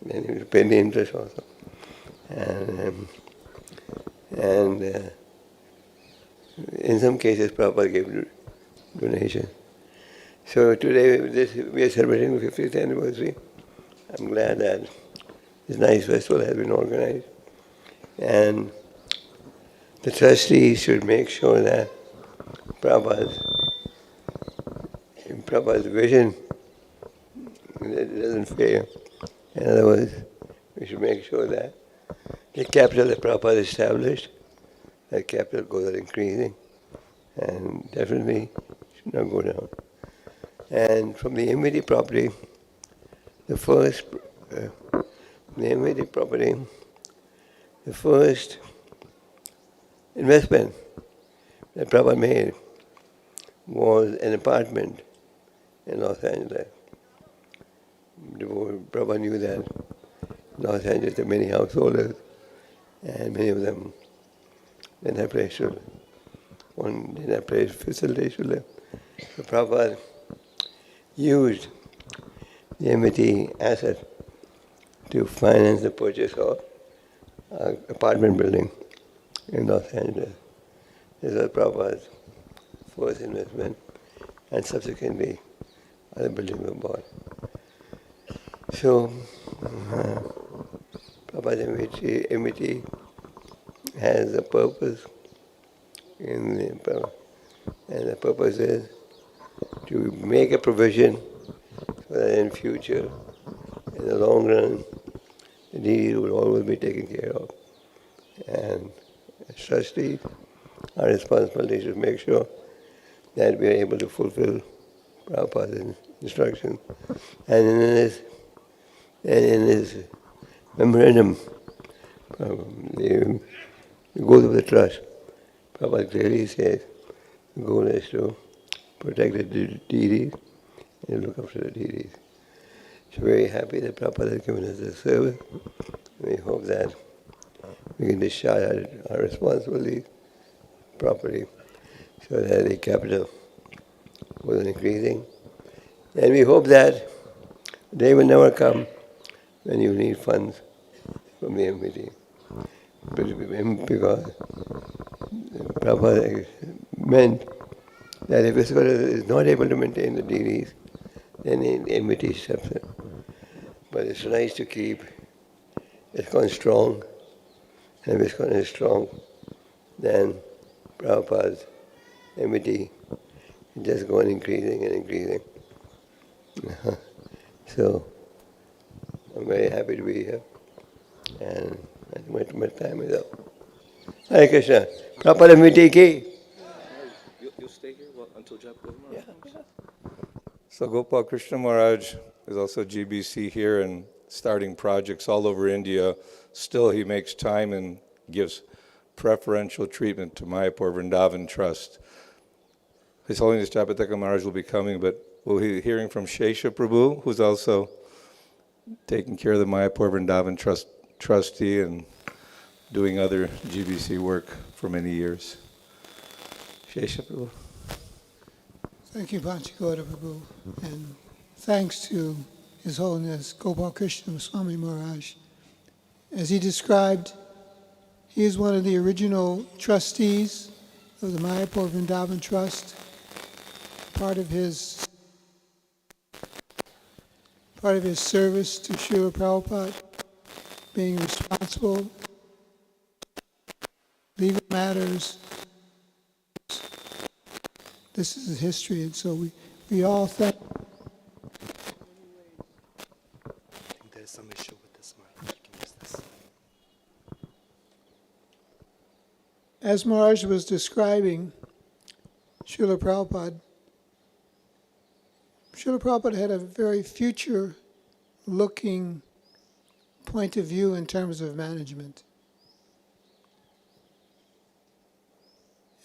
then you have to pay the interest also. And in some cases, Prabhupada gave donations. So today, we are celebrating the 50th anniversary. I'm glad that this nice festival has been organized. And the trustees should make sure that Prabhupada's vision doesn't fail. In other words, we should make sure that the capital that Prabhupada established, that capital goes on increasing and definitely should not go down. And from the MVT property, the first investment that Prabhupada made was an apartment in Los Angeles. Prabhupada knew that in Los Angeles there are many householders, and many of them didn't have place to live. One didn't have place, facilities to live. So Prabhupada used the MVT asset to finance the purchase of an apartment building in Los Angeles. This was Prabhupada's first investment, and subsequently other buildings were bought. So Prabhupada's MVT has a purpose, and the purpose is to make a provision so that in future, in the long run, the deities will always be taken care of. And as trustees, our responsibility is to make sure that we are able to fulfill Prabhupada's instructions. And in his memorandum, the goal of the trust, Prabhupada clearly says the goal is to protect the deities and look after the deities. So we're very happy that Prabhupada has given us this service. We hope that we can discharge our responsibilities properly so that the capital was increasing. And we hope that the day will never come when you need funds from the MVT. Because Prabhupada meant that if ISKCON is not able to maintain the deities, then the MVT steps in. But it's nice to keep ISKCON strong. And if ISKCON is strong, then Prabhupada's MVT is just going increasing and increasing. So I'm very happy to be here. And I think my time is up. Hare Krishna. Prabhupada MVT ki. You'll stay here until Jaipur? Yeah. So Gopal Krishna Maharaj is also GBC here and starting projects all over India. Still, he makes time and gives preferential treatment to Mayapur Vrindavan Trust. His Holiness Jayapataka Maharaj will be coming, but we'll be hearing from Shesha Prabhu, who's also taking care of the Mayapur Vrindavan trustee and doing other GBC work for many years. Shesha Prabhu. Thank you, Bhatia Prabhu, and thanks to His Holiness Gopal Krishna Swami Maharaj. As he described, he is one of the original trustees of the Mayapur Vrindavan Trust. Part of his service to Srila Prabhupada, being responsible, legal matters. This is his history, and so we all thank. There's some issue with this mic. You can use this. As Maharaj was describing Srila Prabhupada had a very future-looking point of view in terms of management.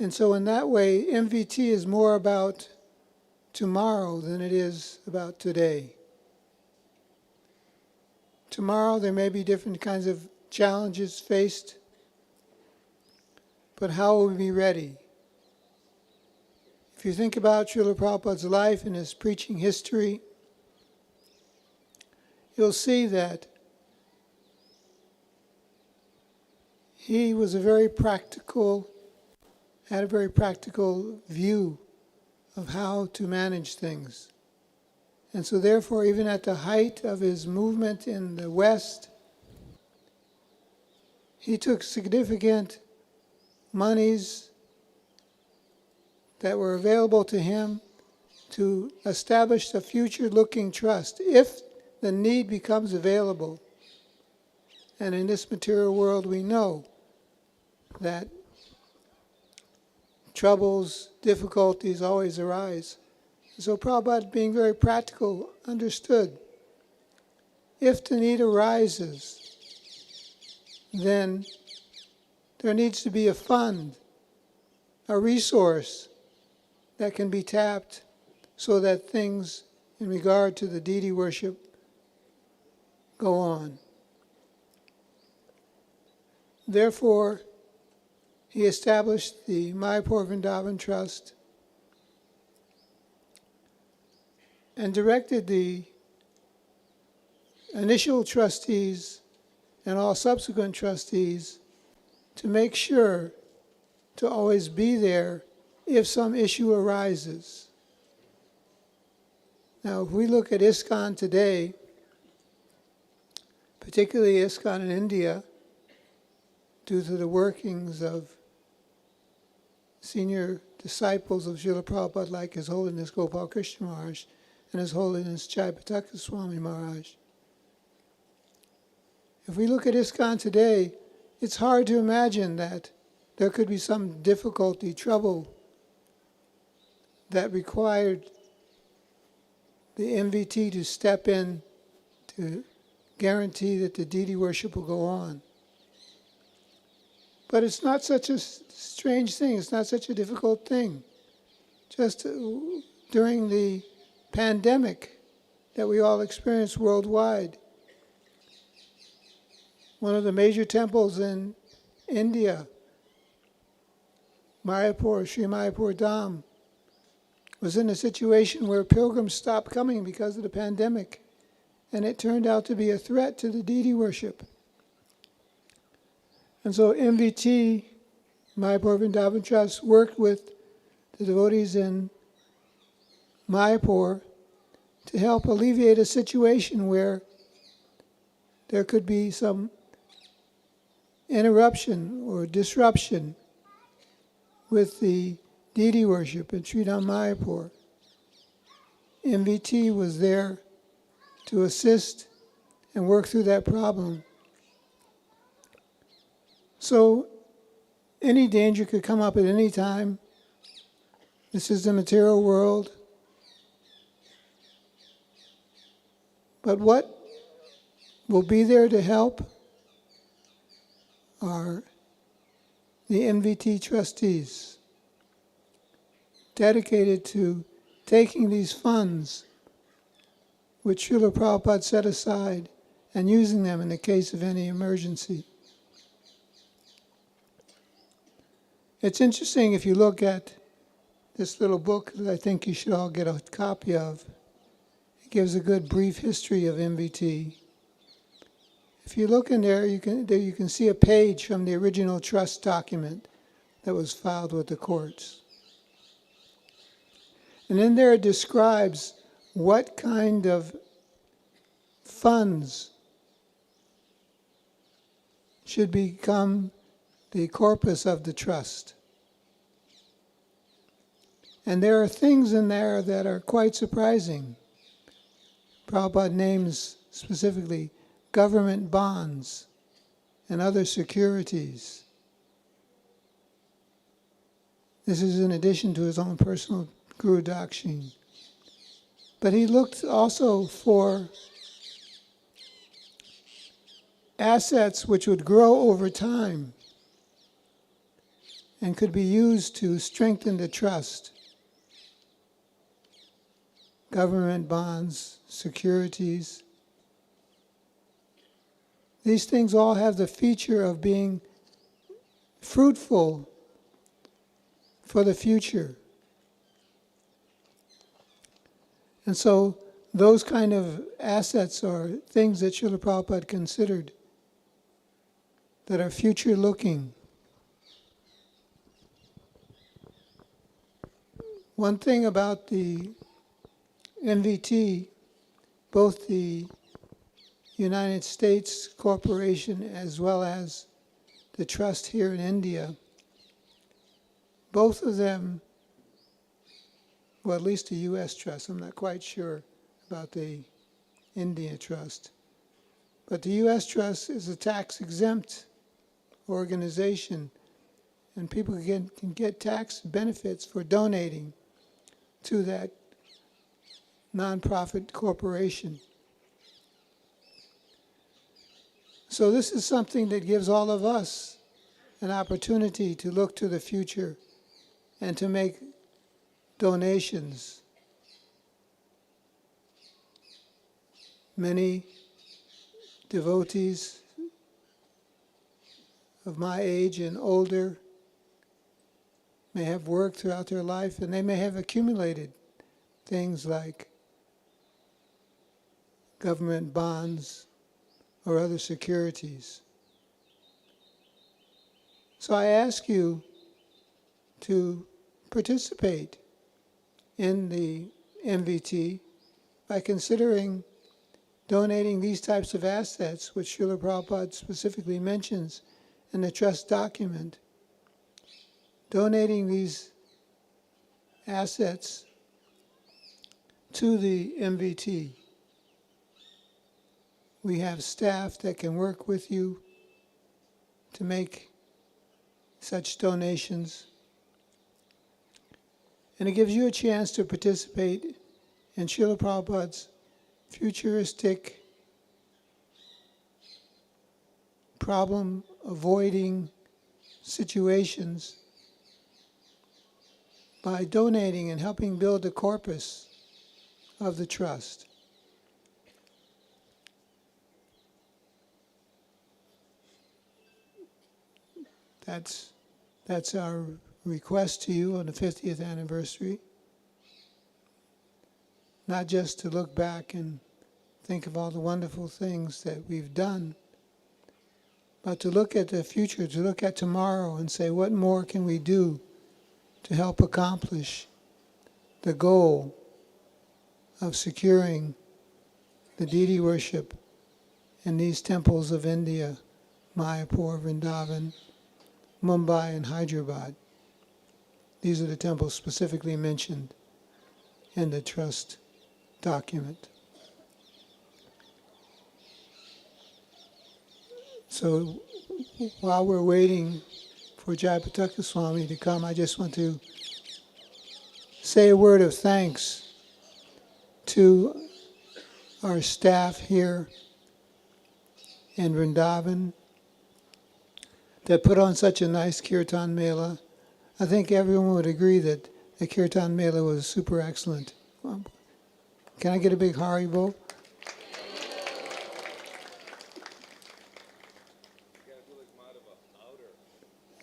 And so in that way, MVT is more about tomorrow than it is about today. Tomorrow there may be different kinds of challenges faced, but how will we be ready? If you think about Srila Prabhupada's life and his preaching history, you'll see that he was had a very practical view of how to manage things. And so therefore, even at the height of his movement in the West, he took significant monies that were available to him to establish a future-looking trust if the need becomes available. And in this material world, we know that troubles, difficulties always arise. So Prabhupada, being very practical, understood if the need arises, then there needs to be a fund, a resource that can be tapped so that things in regard to the deity worship go on. Therefore, he established the Mayapur Vrindavan Trust and directed the initial trustees and all subsequent trustees to make sure to always be there if some issue arises. Now, if we look at ISKCON today, particularly ISKCON in India, due to the workings of senior disciples of Srila Prabhupada like His Holiness Gopal Krishna Maharaj and His Holiness Jayapataka Swami Maharaj. If we look at ISKCON today, it's hard to imagine that there could be some difficulty, trouble that required the MVT to step in to guarantee that the deity worship will go on. But it's not such a strange thing. It's not such a difficult thing. Just during the pandemic that we all experienced worldwide, one of the major temples in India, Mayapur, Sri Mayapur Dham, was in a situation where pilgrims stopped coming because of the pandemic, and it turned out to be a threat to the deity worship. And so MVT, Mayapur Vrindavan Trust, worked with the devotees in Mayapur to help alleviate a situation where there could be some interruption or disruption with the deity worship in Sridham Mayapur. MVT was there to assist and work through that problem. So any danger could come up at any time. This is the material world. But what will be there to help are the MVT trustees, dedicated to taking these funds which Srila Prabhupada set aside and using them in the case of any emergency. It's interesting if you look at this little book that I think you should all get a copy of. It gives a good brief history of MVT. If you look in there, you can see a page from the original trust document that was filed with the courts. And in there it describes what kind of funds should become the corpus of the trust. And there are things in there that are quite surprising. Prabhupada names specifically government bonds and other securities. This is in addition to his own personal Guru Dakshin. But he looked also for assets which would grow over time and could be used to strengthen the trust. Government bonds, securities. These things all have the feature of being fruitful for the future. And so those kind of assets are things that Srila Prabhupada considered that are future-looking. One thing about the MVT, both the United States Corporation as well as the trust here in India, both of them, well, at least the U.S. trust, I'm not quite sure about the India trust, but the U.S. trust is a tax-exempt organization, and people can get tax benefits for donating to that nonprofit corporation. So this is something that gives all of us an opportunity to look to the future and to make donations. Many devotees of my age and older may have worked throughout their life, and they may have accumulated things like government bonds or other securities. So I ask you to participate in the MVT by considering donating these types of assets, which Srila Prabhupada specifically mentions in the trust document. Donating these assets to the MVT. We have staff that can work with you to make such donations. And it gives you a chance to participate in Srila Prabhupada's futuristic problem-avoiding situations by donating and helping build the corpus of the trust. That's our request to you on the 50th anniversary. Not just to look back and think of all the wonderful things that we've done, but to look at the future, to look at tomorrow and say, what more can we do to help accomplish the goal of securing the deity worship in these temples of India, Mayapur, Vrindavan, Mumbai, and Hyderabad. These are the temples specifically mentioned in the trust document. So while we're waiting for Jayapataka Swami to come, I just want to say a word of thanks to our staff here in Vrindavan that put on such a nice Kirtan Mela. I think everyone would agree that the Kirtan Mela was super excellent. Can I get a big Haribo?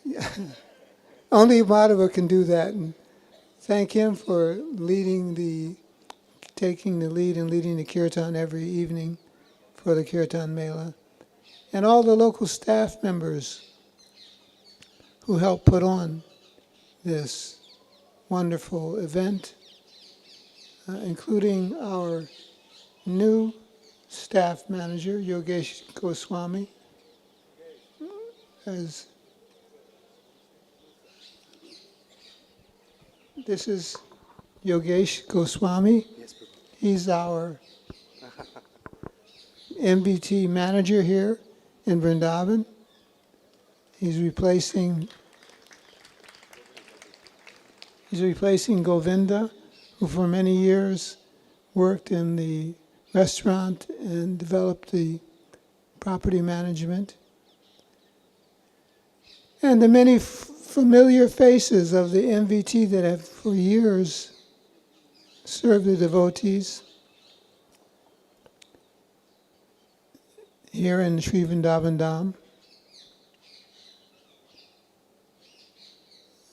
Yeah. Only Madhava can do that. And thank him for taking the lead and leading the Kirtan every evening for the Kirtan Mela. And all the local staff members who helped put on this wonderful event, including our new staff manager, Yogesh Goswami. This is Yogesh Goswami. He's our MVT manager here in Vrindavan. He's replacing Govinda, who for many years worked in the restaurant and developed the property management. And the many familiar faces of the MVT that have for years served the devotees here in Sri Vrindavan Dham.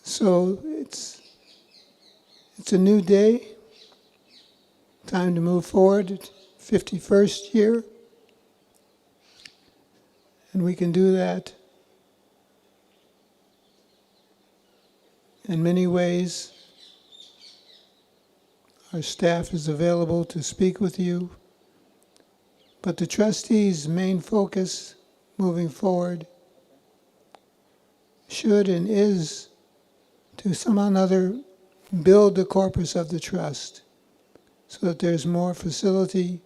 So it's a new day, time to move forward, 51st year, and we can do that in many ways. Our staff is available to speak with you, but the trustees' main focus moving forward should and is to somehow or another build the corpus of the trust so that there's more facility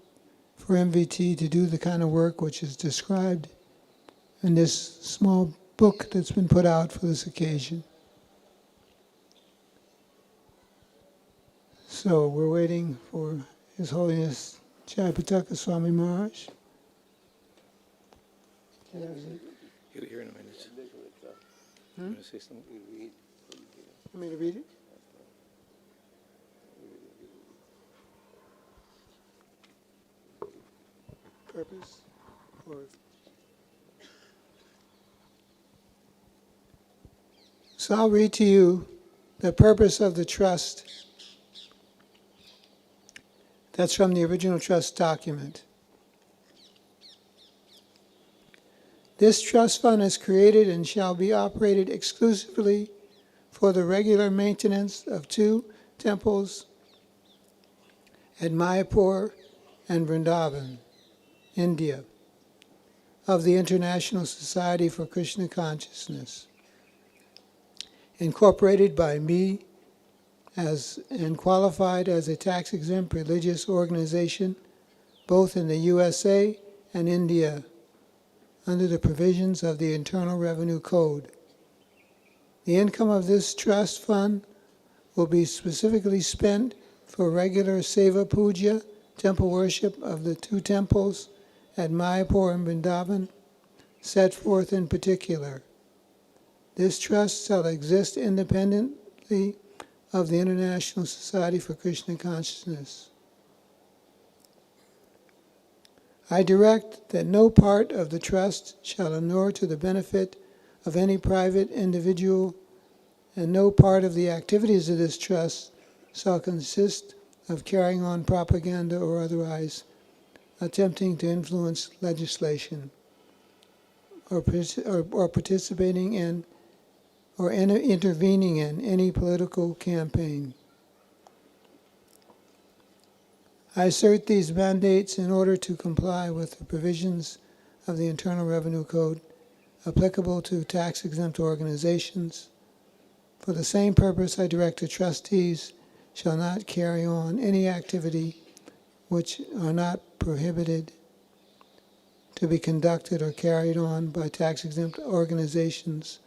for MVT to do the kind of work which is described in this small book that's been put out for this occasion. So we're waiting for His Holiness Jayapataka Swami Maharaj. Here in a minute. You want to say something? Want me to read it? Purpose? Or so I'll read to you the purpose of the trust. That's from the original trust document. This trust fund is created and shall be operated exclusively for the regular maintenance of 2 temples at Mayapur and Vrindavan, India, of the International Society for Krishna Consciousness, incorporated by me and qualified as a tax-exempt religious organization, both in the USA and India, under the provisions of the Internal Revenue Code. The income of this trust fund will be specifically spent for regular Seva Puja, temple worship of the 2 temples at Mayapur and Vrindavan, set forth in particular. This trust shall exist independently of the International Society for Krishna Consciousness. I direct that no part of the trust shall inure to the benefit of any private individual, and no part of the activities of this trust shall consist of carrying on propaganda or otherwise attempting to influence legislation or participating in or intervening in any political campaign. I assert these mandates in order to comply with the provisions of the Internal Revenue Code applicable to tax-exempt organizations. For the same purpose, I direct the trustees shall not carry on any activity which are not prohibited to be conducted or carried on by tax-exempt organizations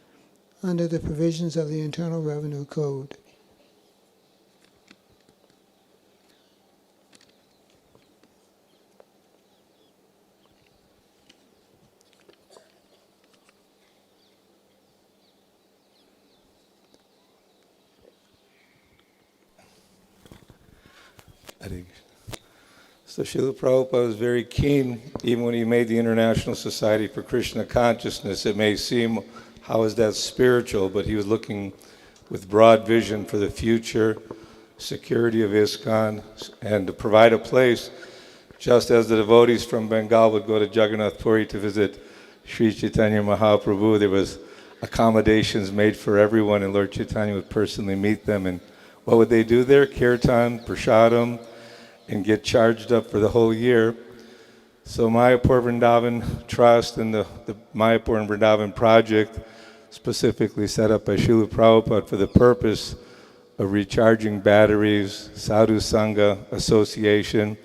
under the provisions of the Internal Revenue Code. So Srila Prabhupada was very keen, even when he made the International Society for Krishna Consciousness. It may seem, how is that spiritual? But he was looking with broad vision for the future, security of ISKCON, and to provide a place, just as the devotees from Bengal would go to Jagannath Puri to visit Sri Chaitanya Mahaprabhu. There was accommodations made for everyone, and Lord Chaitanya would personally meet them. And what would they do there? Kirtan, Prasadam, and get charged up for the whole year. So Mayapur Vrindavan Trust and the Mayapur and Vrindavan project, specifically set up by Srila Prabhupada for the purpose of recharging batteries, Sadhu Sangha Association,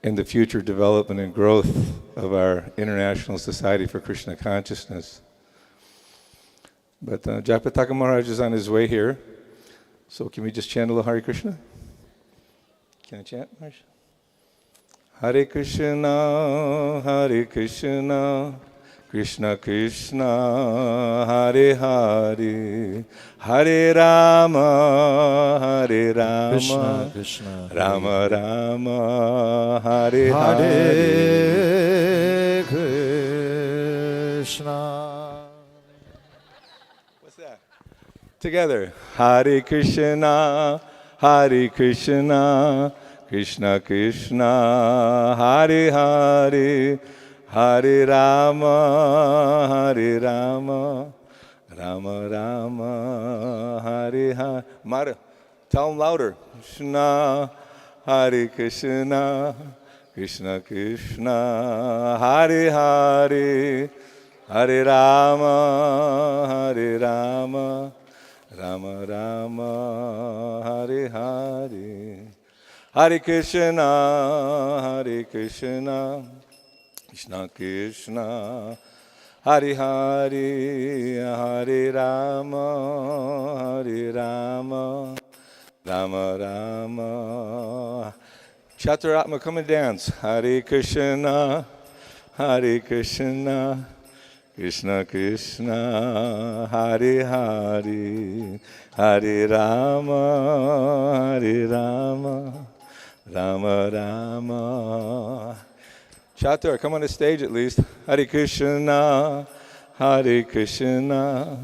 and the future development and growth of our International Society for Krishna Consciousness. But Japataka Maharaj is on his way here. So can we just chant a little Hare Krishna? Can I chant, Maharaj? Hare Krishna, Hare Krishna, Krishna Krishna, Hare Hare, Hare Rama, Hare Rama, Krishna, Krishna, Rama Rama, Hare Hare Hare. Krishna. What's that? Together. Hare Krishna, Hare Krishna, Krishna Krishna, Hare Hare, Hare Rama, Hare Rama, Rama Rama, Hare Hare. Mara, tell them louder. Krishna, Hare Krishna, Krishna Krishna, Hare Hare, Hare Rama, Hare Rama, Rama Rama, Hare Hare. Hare Krishna, Hare Krishna, Krishna Krishna, Hare Hare, Hare Rama, Hare Rama, Rama Rama. Chaturatma, come and dance. Hare Krishna, Hare Krishna, Krishna Krishna, Hare Hare, Hare Rama, Hare Rama, Rama Rama. Chatur, come on the stage at least. Hare Krishna, Hare Krishna,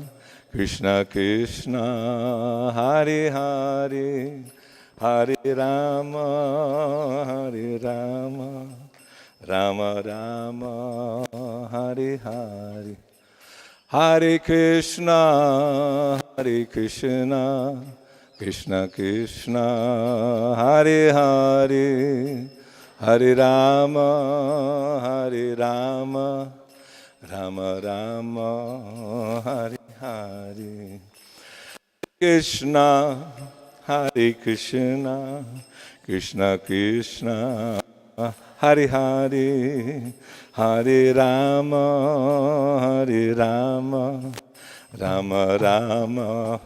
Krishna Krishna, Hare Hare, Hare Rama, Hare Rama, Rama Rama, Hare Hare. Hare Krishna, Hare Krishna, Krishna Krishna, Hare Hare, Hare Rama, Hare Rama, Rama Rama, Hare Hare. Krishna, Hare Krishna, Krishna Krishna, Hare Hare, Hare Rama, Hare Rama, Rama Rama.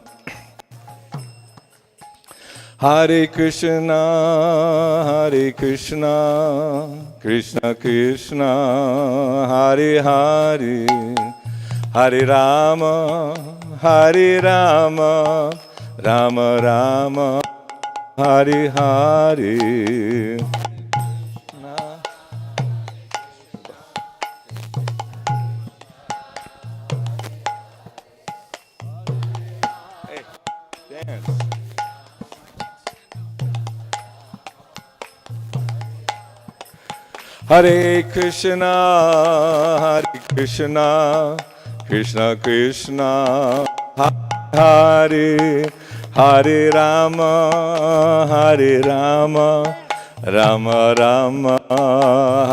Hare Krishna, Hare Krishna, Krishna Krishna, Hare Hare, Hare Rama, Hare Rama, Rama Rama, Hare Hare. Hare Krishna, Hare Krishna, Krishna Krishna, Hare Hare Rama, Hare Rama, Rama Rama,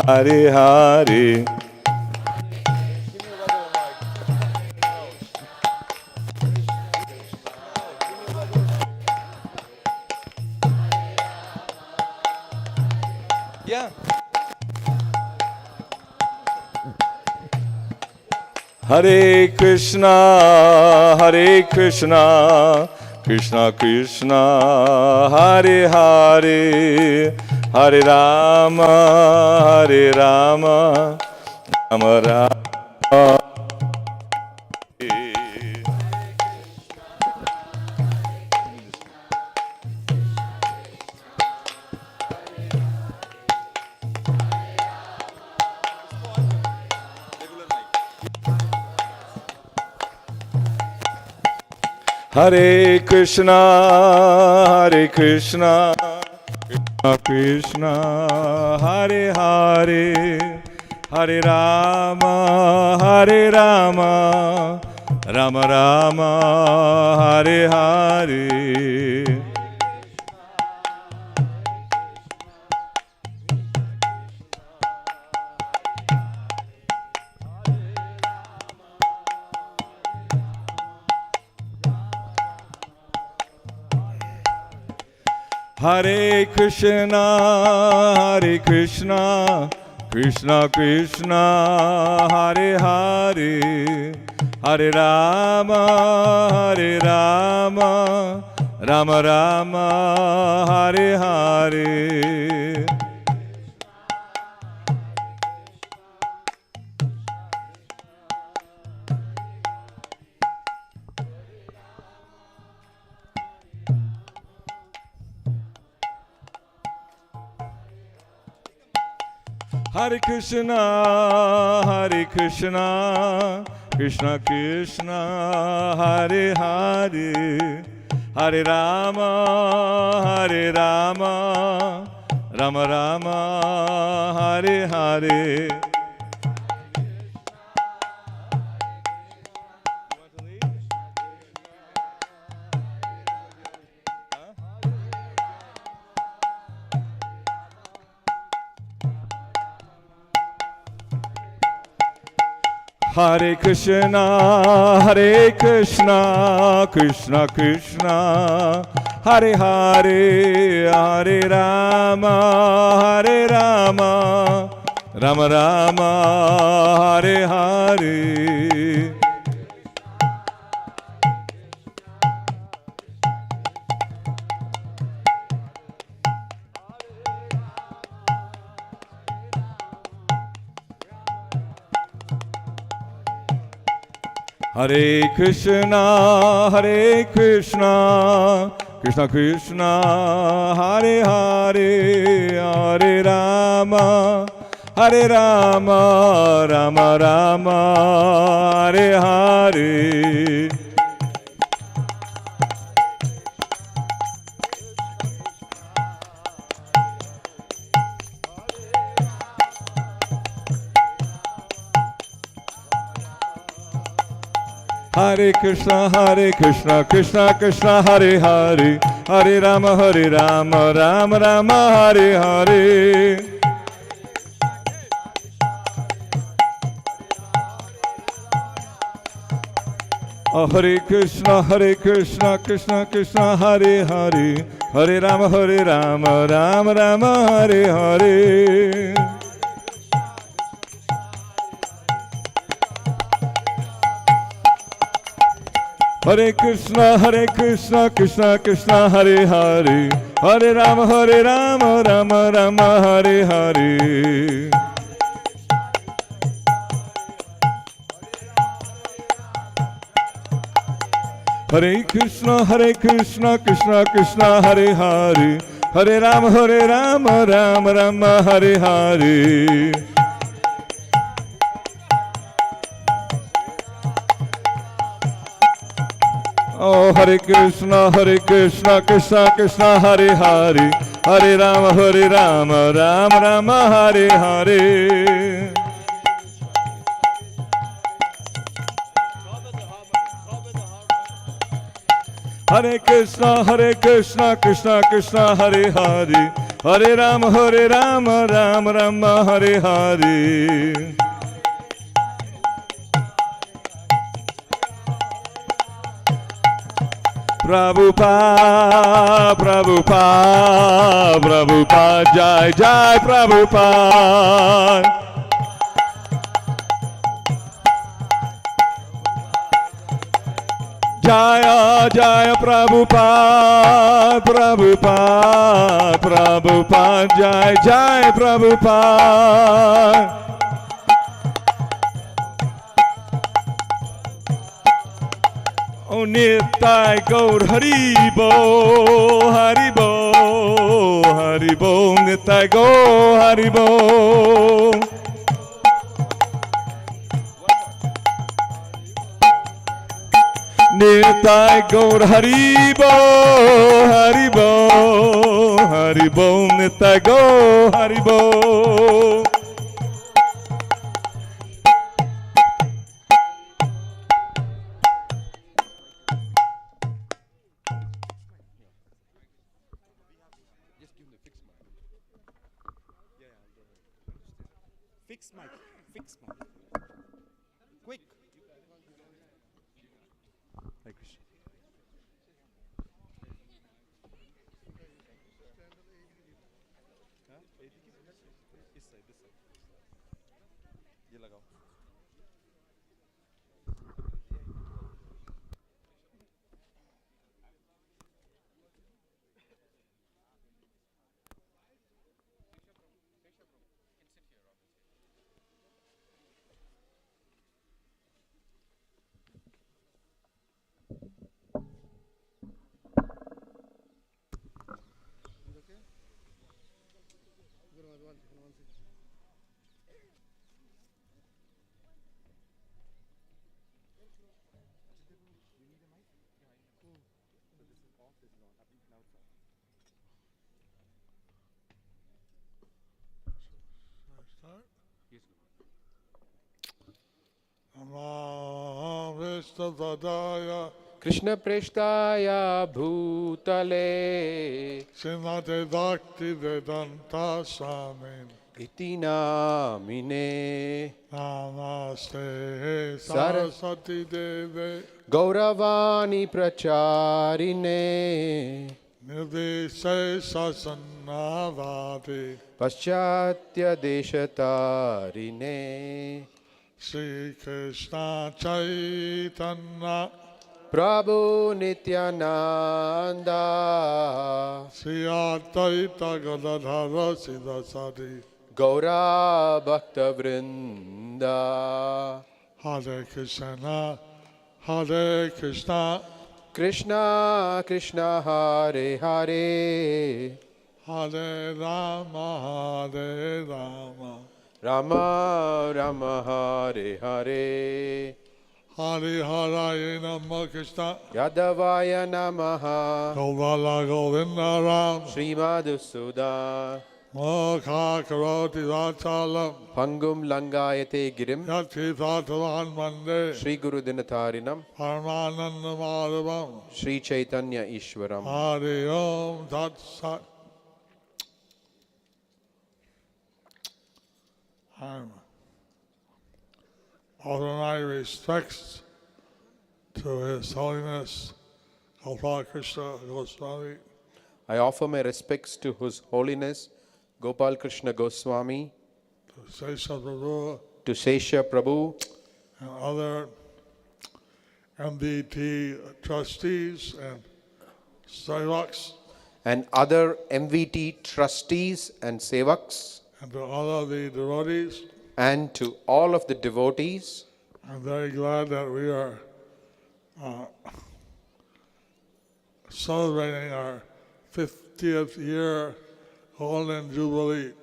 Hare Hare. Hare Krishna, Krishna Krishna, Hare Hare, Hare Rama, Rama Rama. Hare Krishna, Krishna Krishna, Hare Hare, Hare Rama, Rama Rama, Hare Hare. Hare Krishna, Krishna Krishna, Hare Hare, Hare Rama, Rama Rama, Hare Hare. Hare Krishna, Krishna Krishna, Hare Hare, Hare Rama, Rama Rama, Hare Hare. Hare Krishna, Krishna Krishna, Hare Hare, Hare Rama, Rama Rama, Hare Hare. Hare Krishna, Krishna Krishna, Hare Hare, Hare Rama, Rama Rama, Hare Hare. Hare Krishna, Krishna Krishna, Hare Hare, Hare Rama, Rama Rama, Hare Hare. Oh, Hare Krishna, Krishna Krishna, Hare Hare, Hare Rama, Rama Rama, Hare Hare. Hare Krishna, Krishna Krishna, Hare Hare, Hare Rama, Rama Rama, Hare Hare. Hare Krishna, Krishna Krishna, Hare Hare, Hare Rama, Rama Rama, Hare Hare. Oh, Hare Krishna, Krishna Krishna, Hare Hare, Hare Rama, Rama Rama, Hare Hare. Hare Krishna, Krishna Krishna, Hare Hare, Hare Rama, Rama Rama, Hare Hare. Prabhupada, Prabhupada, Prabhupada, Jai Jai Prabhupada. Jaya Jaya Prabhupada, Prabhupada, Prabhupada, Jai Jai Prabhupada. O Nitai Gaur Haribo, Haribo, Haribo, Nitai Gaur Haribo. Nitai Gaur Haribo, Haribo, Haribo, Nitai Gaur Haribo. Fix mic. Fix mic. Quick. Hare Krishna. This side. ये लगाओ. Namo Vishnu Padaya Krishna Preshtaya Bhutale Srimate Bhakti Vedanta Swami Iti Namine Namaste Saraswati Deve Gauravani Pracharine Nirvise Sasanavati Paschatya Deshatarine Sri Krishna Chaitanya Prabhu Nityananda Sri Advaita Gadadhara Siddhasati Gaura Bhakta Vrinda Hare Krishna Hare Krishna Krishna Krishna Hare Hare Hare Rama Hare Rama Rama Rama Hare Hare Hare Hare Nama Krishna Yadavaya Namaha Govala Govinda Ram Srimadhusuda Mokha Karoti Vachalam Pangum Langayate Girim Yati Tatavan Mande Sri Guru Dinatharinam Paramananda Madhavam Sri Chaitanya Ishwaram Hare Om Tat Sat Offer my respects to His Holiness Gopal Krishna Goswami, I offer my respects to His Holiness Gopal Krishna Goswami, to Sesha Prabhu, to Sesha Prabhu, and other MVT trustees and sevaks, and other MVT trustees and sevaks, and to all of the devotees. and to all of the devotees. I'm very glad that we are celebrating our 50th year Golden Jubilee.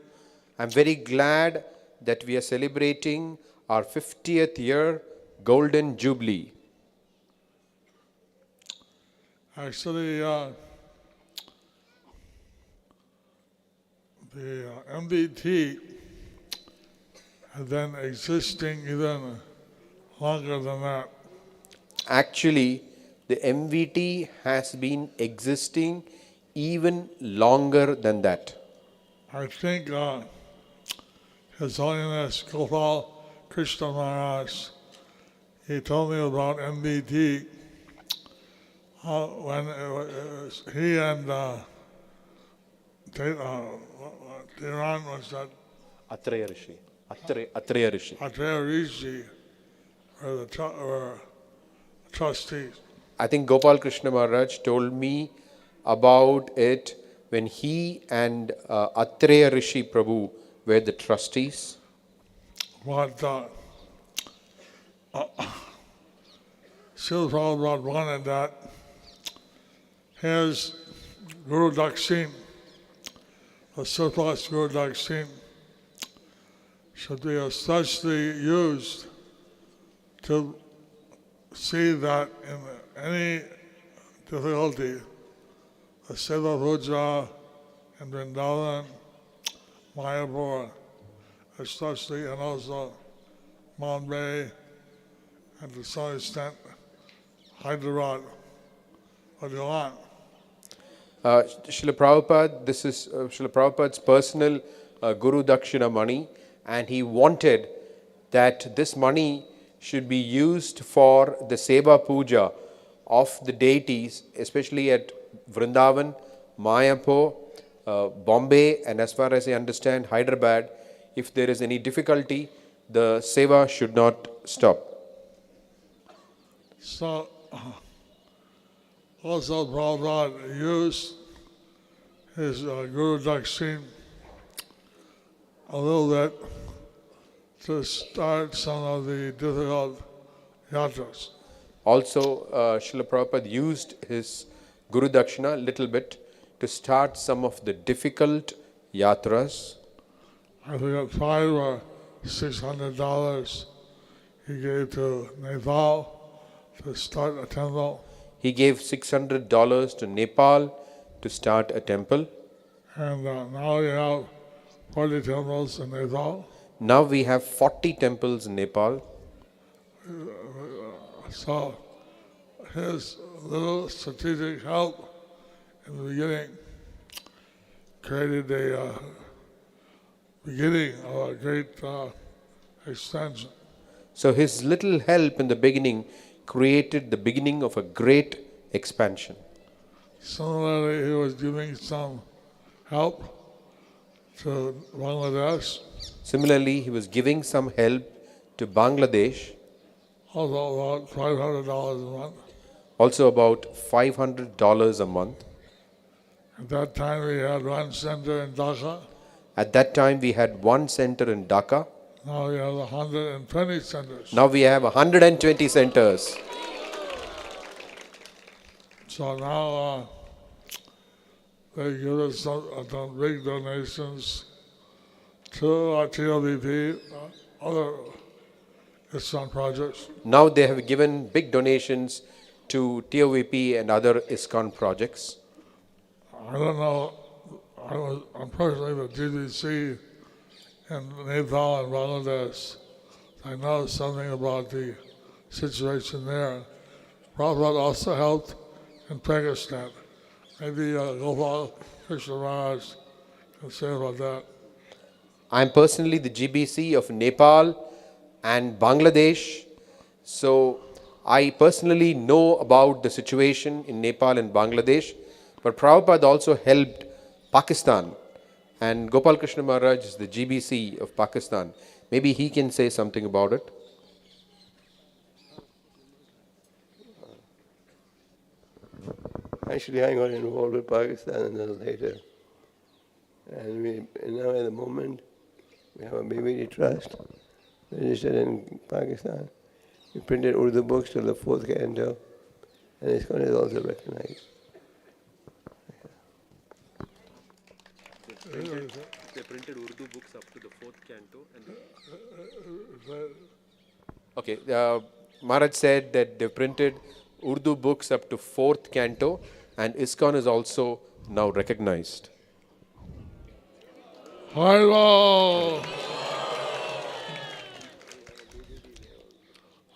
I'm very glad that we are celebrating our 50th year Golden Jubilee. Actually, the MVT has been existing even longer than that. Actually, the MVT has been existing even longer than that. I think His Holiness Gopal Krishna Maharaj, he told me about MVT when he and Tehran was that Atreya Rishi. Atreya Rishi. Atreya Rishi were the trustees. I think Gopal Krishna Maharaj told me about it when he and Atreya Rishi Prabhu were the trustees. But Srila Prabhupada wanted that his Guru Dakshin, the surplus Guru Dakshin, should be especially used to see that in any difficulty, the Seva Puja in Vrindavan, Mayapur, especially, and also Bombay, and to some extent Hyderabad, or Milan. Srila Prabhupada, this is Srila Prabhupada's personal Guru Dakshina money, and he wanted that this money should be used for the Seva Puja of the deities, especially at Vrindavan, Mayapur, Bombay, and as far as I understand, Hyderabad. If there is any difficulty, the Seva should not stop. So, also Prabhupada used his Guru Dakshin a little bit to start some of the difficult yatras. Also, Srila Prabhupada used his Guru Dakshina a little bit to start some of the difficult yatras. I think $500 or $600 he gave to Nepal to start a temple. He gave $600 to Nepal to start a temple. And now we have 40 temples in Nepal. Now we have 40 temples in Nepal. So his little strategic help in the beginning created a beginning of a great expansion. So his little help in the beginning created the beginning of a great expansion. Similarly, he was giving some help to Bangladesh. Similarly, he was giving some help to Bangladesh, Also about $500 a month. also about $500 a month. At that time, we had one center in Dhaka. At that time, we had one center in Dhaka. Now we have 120 centers. Now we have 120 centers. So now they give us some big donations to TLVP, other ISKCON projects. Now they have given big donations to TOVP and other ISKCON projects. I don't know, I'm personally with GBC in Nepal and Bangladesh. I know something about the situation there. Prabhupada also helped in Pakistan. Maybe Gopal Krishna Maharaj can say about that. I am personally the GBC of Nepal and Bangladesh. So I personally know about the situation in Nepal and Bangladesh. But Prabhupada also helped Pakistan. And Gopal Krishna Maharaj is the GBC of Pakistan. Maybe he can say something about it. Actually, I got involved with Pakistan a little later. And now at the moment, we have a MVT trust registered in Pakistan. We printed Urdu books till the 4th canto, and ISKCON is also recognized. They printed Urdu books up to the 4th canto. Okay, Maharaj said that they printed Urdu books up to 4th canto, and ISKCON is also now recognized. Hello!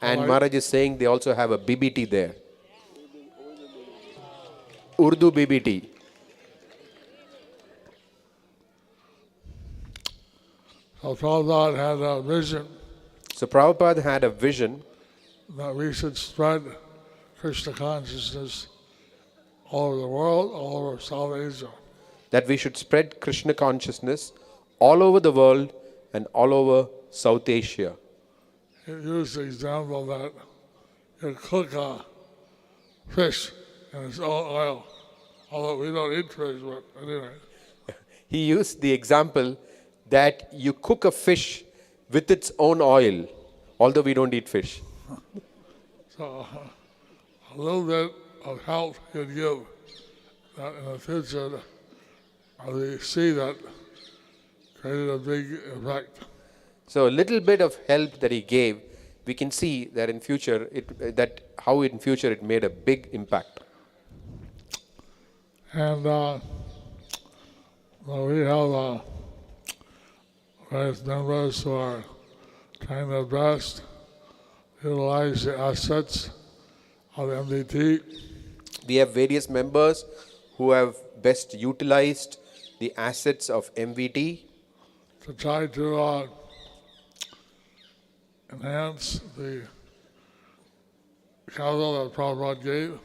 And Maharaj is saying they also have a BBT there. Urdu BBT. So Prabhupada had a vision So Prabhupada had a vision that we should spread Krishna consciousness all over the world, all over South Asia. that we should spread Krishna consciousness all over the world and all over South Asia. He used the example that you cook fish in its own oil. Although we don't eat fish, but anyway. He used the example that you cook a fish with its own oil, although we don't eat fish. So a little bit of help you'd give that in the future, we see that created a big effect. So a little bit of help that he gave, we can see that in future, how in future it made a big impact. And we have various members who are trying their best to utilize the assets of MVT We have various members who have best utilized the assets of MVT to try to enhance the capital that Prabhupada gave,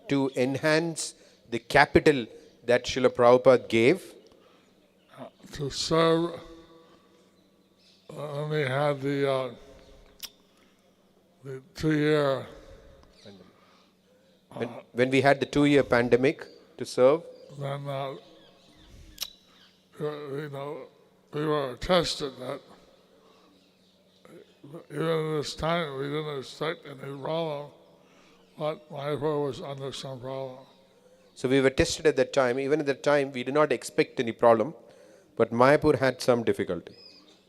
to enhance the capital that Srila Prabhupada gave, to serve. When we had the 2-year when we had the 2-year pandemic to serve, then we were tested that even at this time we didn't expect any problem, but Mayapur was under some problem. so we were tested at that time. Even at that time, we did not expect any problem, but Mayapur had some difficulty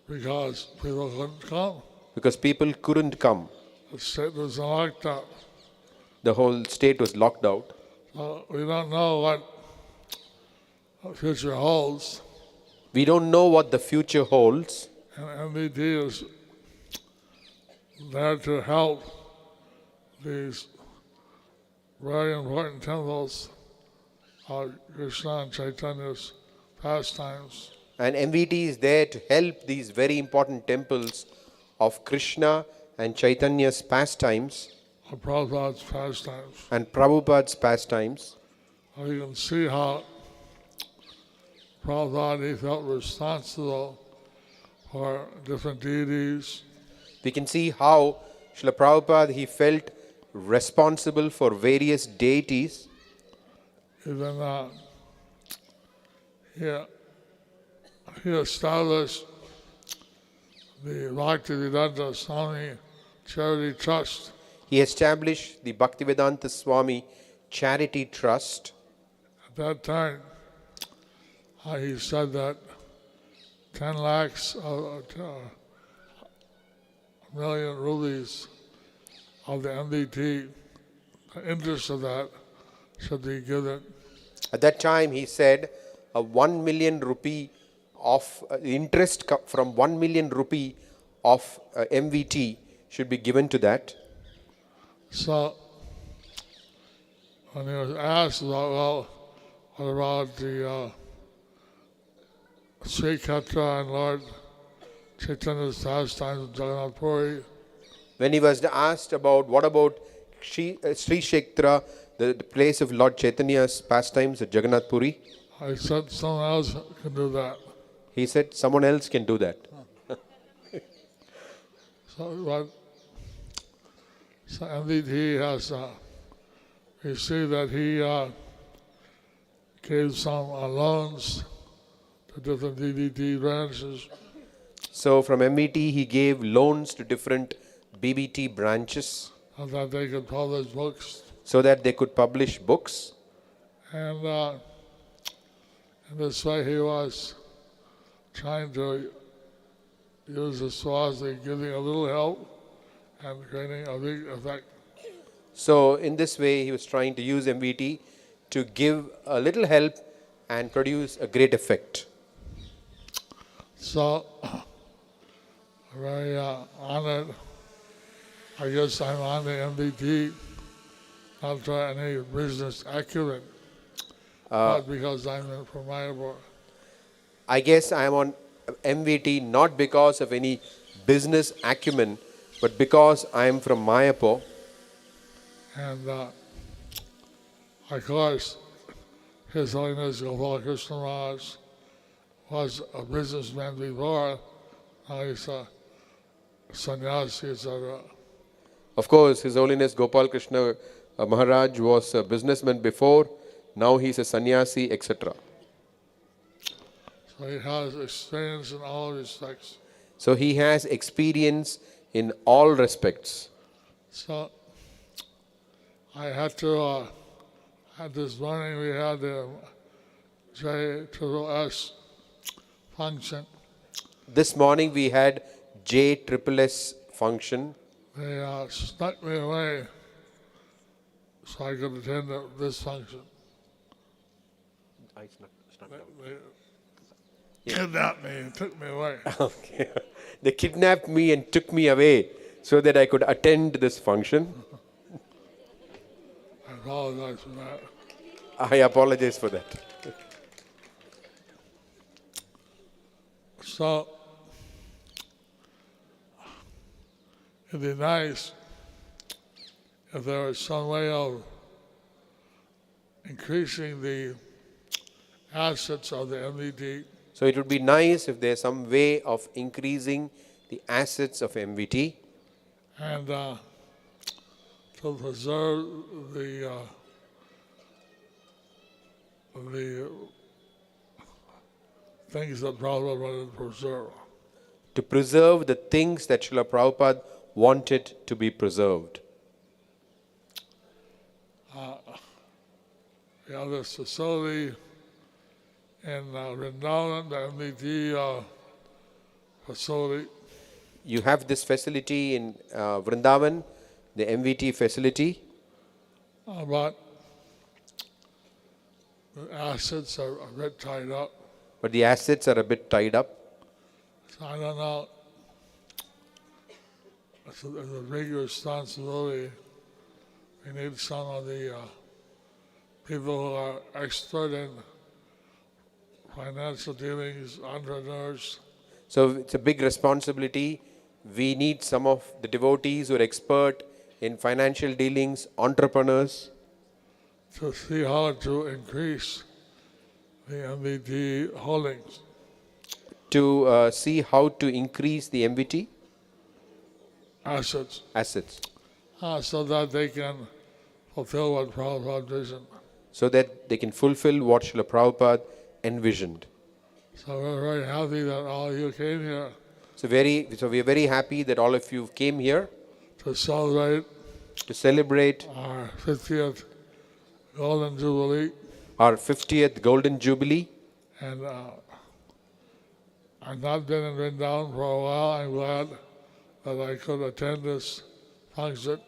Because people couldn't come. because people couldn't come. The state was locked up. The whole state was locked out. We don't know what the future holds. We don't know what the future holds, And MVT is there to help these very important temples of Krishna and Chaitanya's pastimes. and MVT is there to help these very important temples of Krishna and Chaitanya's pastimes Of Prabhupada's pastimes. and Prabhupada's pastimes. You can see how Prabhupada he felt responsible for different deities. We can see how Srila Prabhupada, he felt responsible for various deities. Even he established the Bhaktivedanta Swami Charity Trust. He established the Bhaktivedanta Swami Charity Trust. At that time, he said that 10 lakhs of a million rupees of the MVT, the interest of that should be given. At that time, he said a 1 million rupee of interest from 1 million rupee of MVT should be given to that. So, when he was asked about, well, what about the Sri Katra and Lord Chaitanya's pastimes in Jagannath Puri, When he was asked about what about Sri Kshetra, the place of Lord Chaitanya's pastimes at Jagannath Puri, I said someone else can do that. he said someone else can do that. So MVT has, we see that he gave some loans to different DBT branches. So from MVT, he gave loans to different BBT branches So that they could publish books. so that they could publish books. And in this way he was trying to use the swastika, giving a little help and creating a big effect. So in this way, he was trying to use MVT to give a little help and produce a great effect. So, very honored. I guess I'm on the MVT, not for any business acumen, but because I'm from Mayapur. I guess I am on MVT not because of any business acumen, but because I am from Mayapur. And of course, His Holiness Gopal Krishna Maharaj was a businessman before. Now he's a sannyasi, etc. Of course, His Holiness Gopal Krishna Maharaj was a businessman before, now he is a sannyasi, etc. So he has experience in all respects. So he has experience in all respects. So I had to, this morning we had the JSS function. This morning we had JSS function. They snuck me away so I could attend this function. They kidnapped me and took me away. Okay. They kidnapped me and took me away so that I could attend this function. I apologize for that. I apologize for that. So it'd be nice if there was some way of increasing the assets of the MVT. So it would be nice if there's some way of increasing the assets of MVT And to preserve the things that Prabhupada wanted to preserve. to preserve the things that Srila Prabhupada wanted to be preserved. We have this facility in Vrindavan, the MVT facility. You have this facility in Vrindavan, the MVT facility, But the assets are a bit tied up. but the assets are a bit tied up. So I don't know. It's a big responsibility. We need some of the people who are expert in financial dealings, entrepreneurs, So it's a big responsibility. We need some of the devotees who are expert in financial dealings, entrepreneurs, to see how to increase the MVT holdings. to see how to increase the MVT Assets, assets so that they can fulfill what Prabhupada vision. so that they can fulfill what Srila Prabhupada envisioned. So we're very happy that all of you came here So we are very happy that all of you came here to celebrate to celebrate our 50th Golden Jubilee. our 50th Golden Jubilee. And I've not been in Vrindavan for a while. I'm glad that I could attend this function.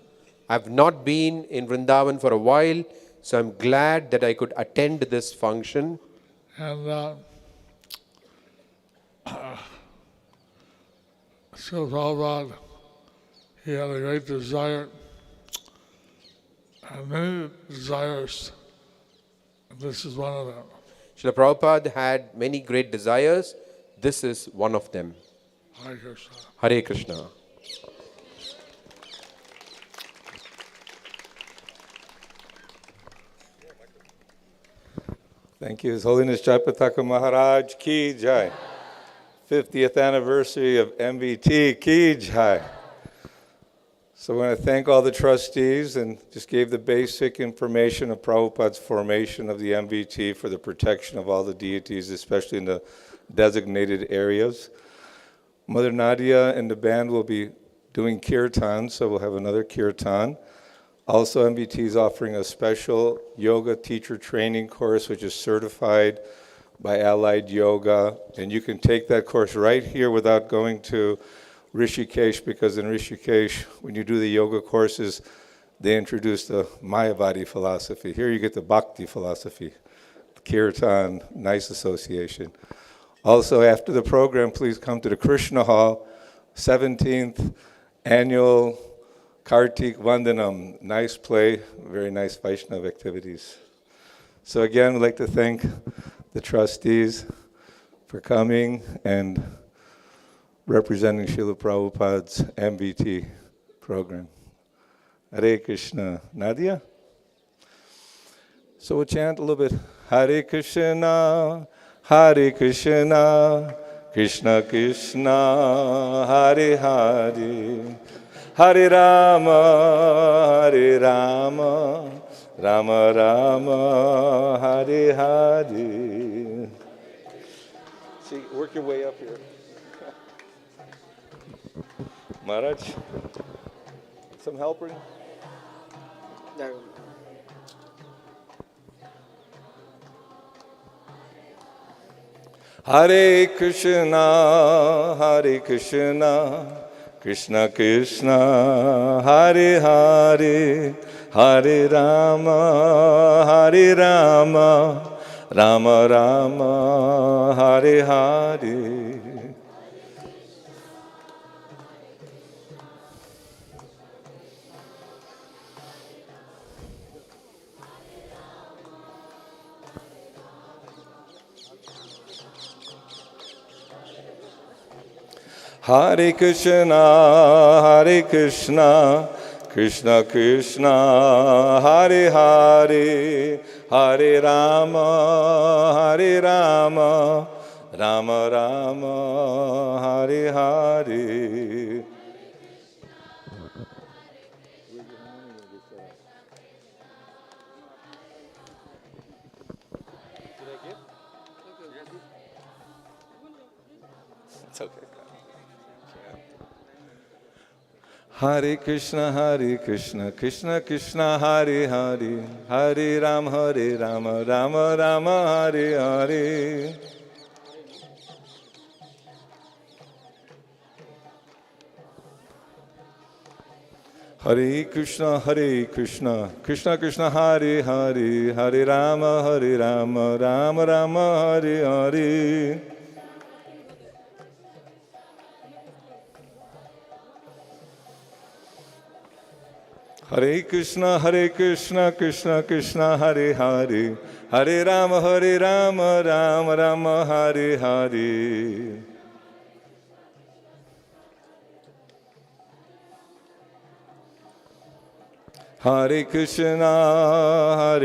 I've not been in Vrindavan for a while, so I'm glad that I could attend this function. And Srila Prabhupada, he had a great desire, and many desires, and this is one of them. Srila Prabhupada had many great desires. This is one of them. Hare Krishna. Hare Krishna. Thank you. His Holiness Jaipataka Maharaj Ki Jai. 50th anniversary of MVT Ki Jai. So I want to thank all the trustees and just gave the basic information of Prabhupada's formation of the MVT for the protection of all the deities, especially in the designated areas. Mother Nadia and the band will be doing kirtan, so we'll have another kirtan. Also, MVT is offering a special yoga teacher training course, which is certified by Allied Yoga. And you can take that course right here without going to Rishikesh, because in Rishikesh, when you do the yoga courses, they introduce the Mayavadi philosophy. Here you get the Bhakti philosophy. Kirtan, nice association. Also, after the program, please come to the Krishna Hall, 17th annual Kartik Vandanam. Nice play, very nice Vaishnava activities. So again, we'd like to thank the trustees for coming and representing Srila Prabhupada's MVT program. Hare Krishna. Nadia? So we'll chant a little bit. Hare Krishna, Hare Krishna, Krishna Krishna, Hare Hare, Hare Rama, Hare Rama, Rama Rama, Hare Hare. See, work your way up here. Maharaj, some helping? Hare Krishna, Hare Krishna, Krishna Krishna, Hare Hare, Hare Rama, Hare Rama, Rama Rama, Hare Hare. Hare Krishna, Hare Krishna, Krishna Krishna, Hare Hare, Hare Rama, Hare Rama, Rama Rama, Hare Hare. It's okay. Hare Krishna, Krishna Krishna, Hare Hare, Hare Rama, Rama Rama, Hare Hare. Hare Krishna, Krishna Krishna, Hare Hare, Hare Rama, Rama Rama, Hare Hare. Hare Krishna, Krishna Krishna, Hare Hare, Hare Rama, Rama Rama, Hare Hare. Hare Krishna,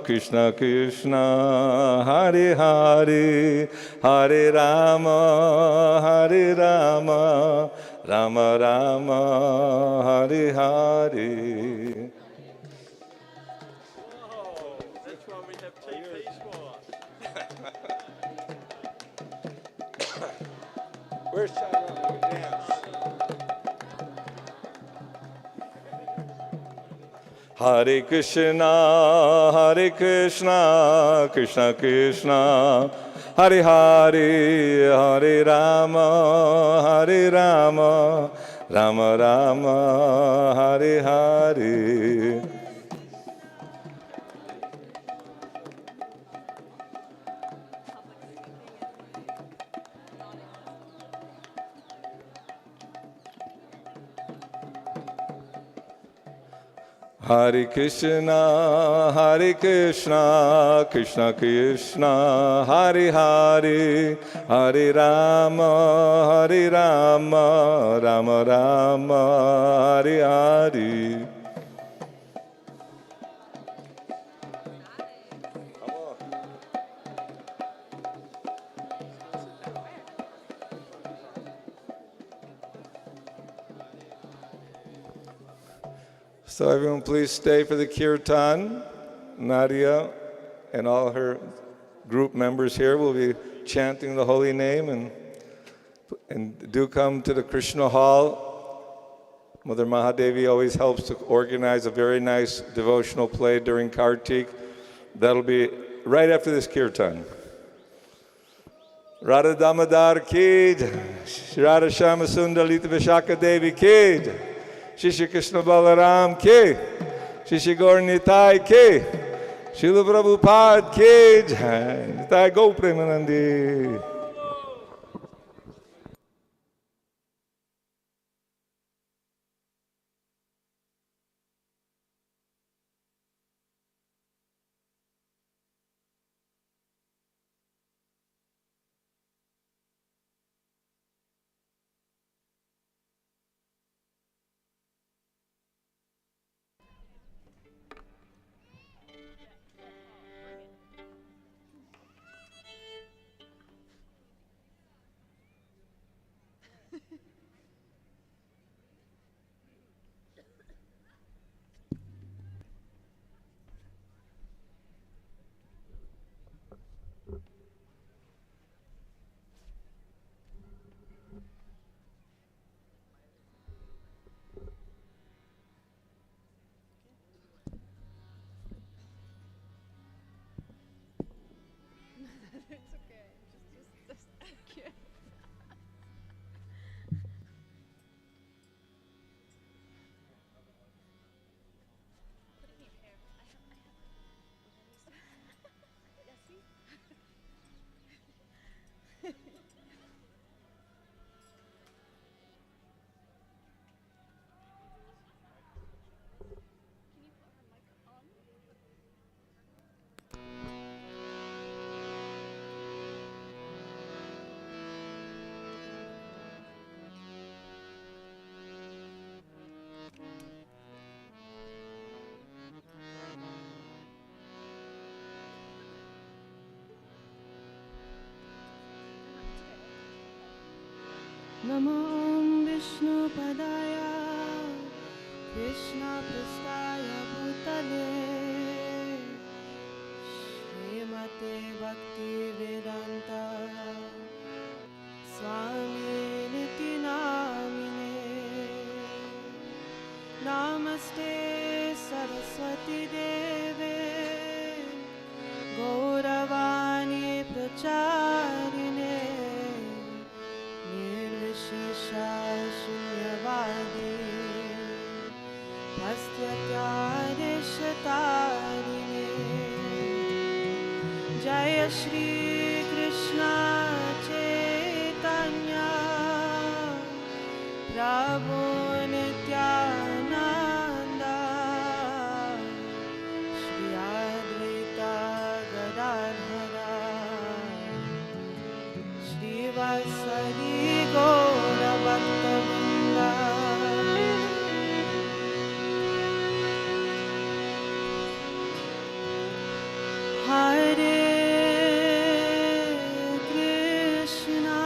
Krishna Krishna, Hare Hare, Hare Rama, Rama Rama, Hare Hare. That's what we have TVs for. Where's Charan? Dance. Hare Krishna, Krishna Krishna, Hare Hare, Hare Rama, Rama Rama, Hare Hare. Hare Krishna, Krishna Krishna, Hare Hare, Hare Rama, Rama Rama, Hare Hare. So everyone please stay for the Kirtan. Nadia and all her group members here will be chanting the holy name, and do come to the Krishna Hall. Mother Mahadevi always helps to organize a very nice devotional play during Kartik. That'll be right after this Kirtan. Radha Damodar ki Jai, Radha Shama Sundar Lita Vishaka Devi ki Jai, Shri Krishna Balaram ki, Shri Gaur Nitai ki, Srila Prabhupada ki Jai, Nitai Go Premanandi. नमो विष्णुपदाय कृष्णपृष्ठाय भूतले श्रीमते भक्तिवेदान्ता स्वामिनिति नामिने नमस्ते सरस्वती देवे गौरवाणी प्रचारिणे निर्विशेषा शून्यवादी हस्त्यत्यादिशतारिणे जय श्री कृष्ण चैतन्य प्रभु Nityanand Shri Advaita Gadadhar श्रीवासदि गौरभक्तवृंद Hare Krishna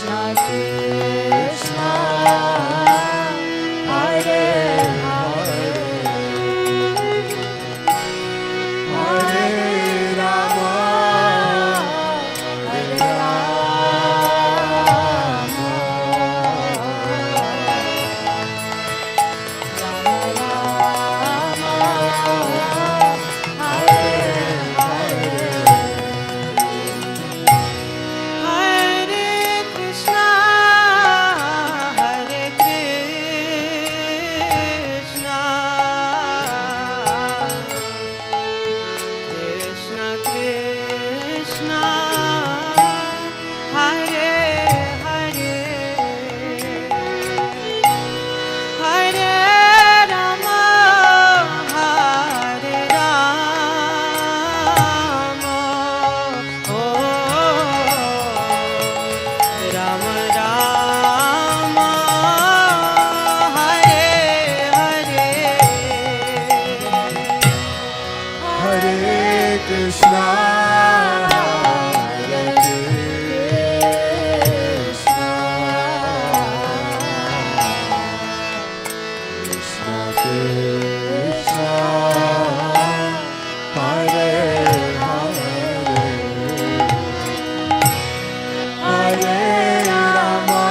Krishna Krishna Hare Hare Hare Rama Hare Rama Hare Krishna, Hare Krishna, Krishna Krishna, Hare Hare, Hare Rama, Hare Rama, oh Rama Rama, Hare Hare, Hare Krishna, Hare Krishna, Krishna Krishna, Hare Hare, Hare Rama,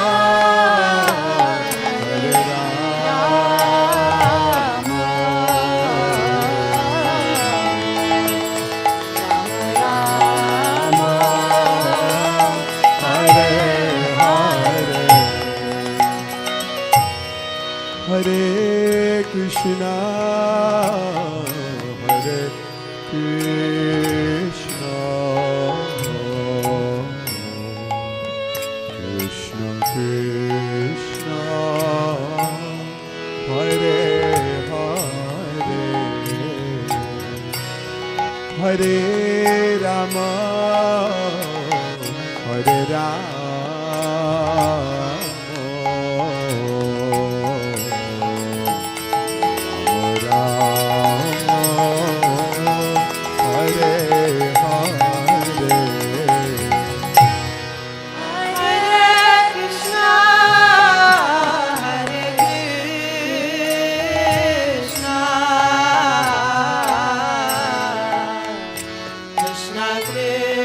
Hare Hare Krishna, Hare Krishna, Krishna Krishna, Hare Hare, Hare Rama, Hare Rama. Hare Krishna, Hare Krishna, Krishna Krishna.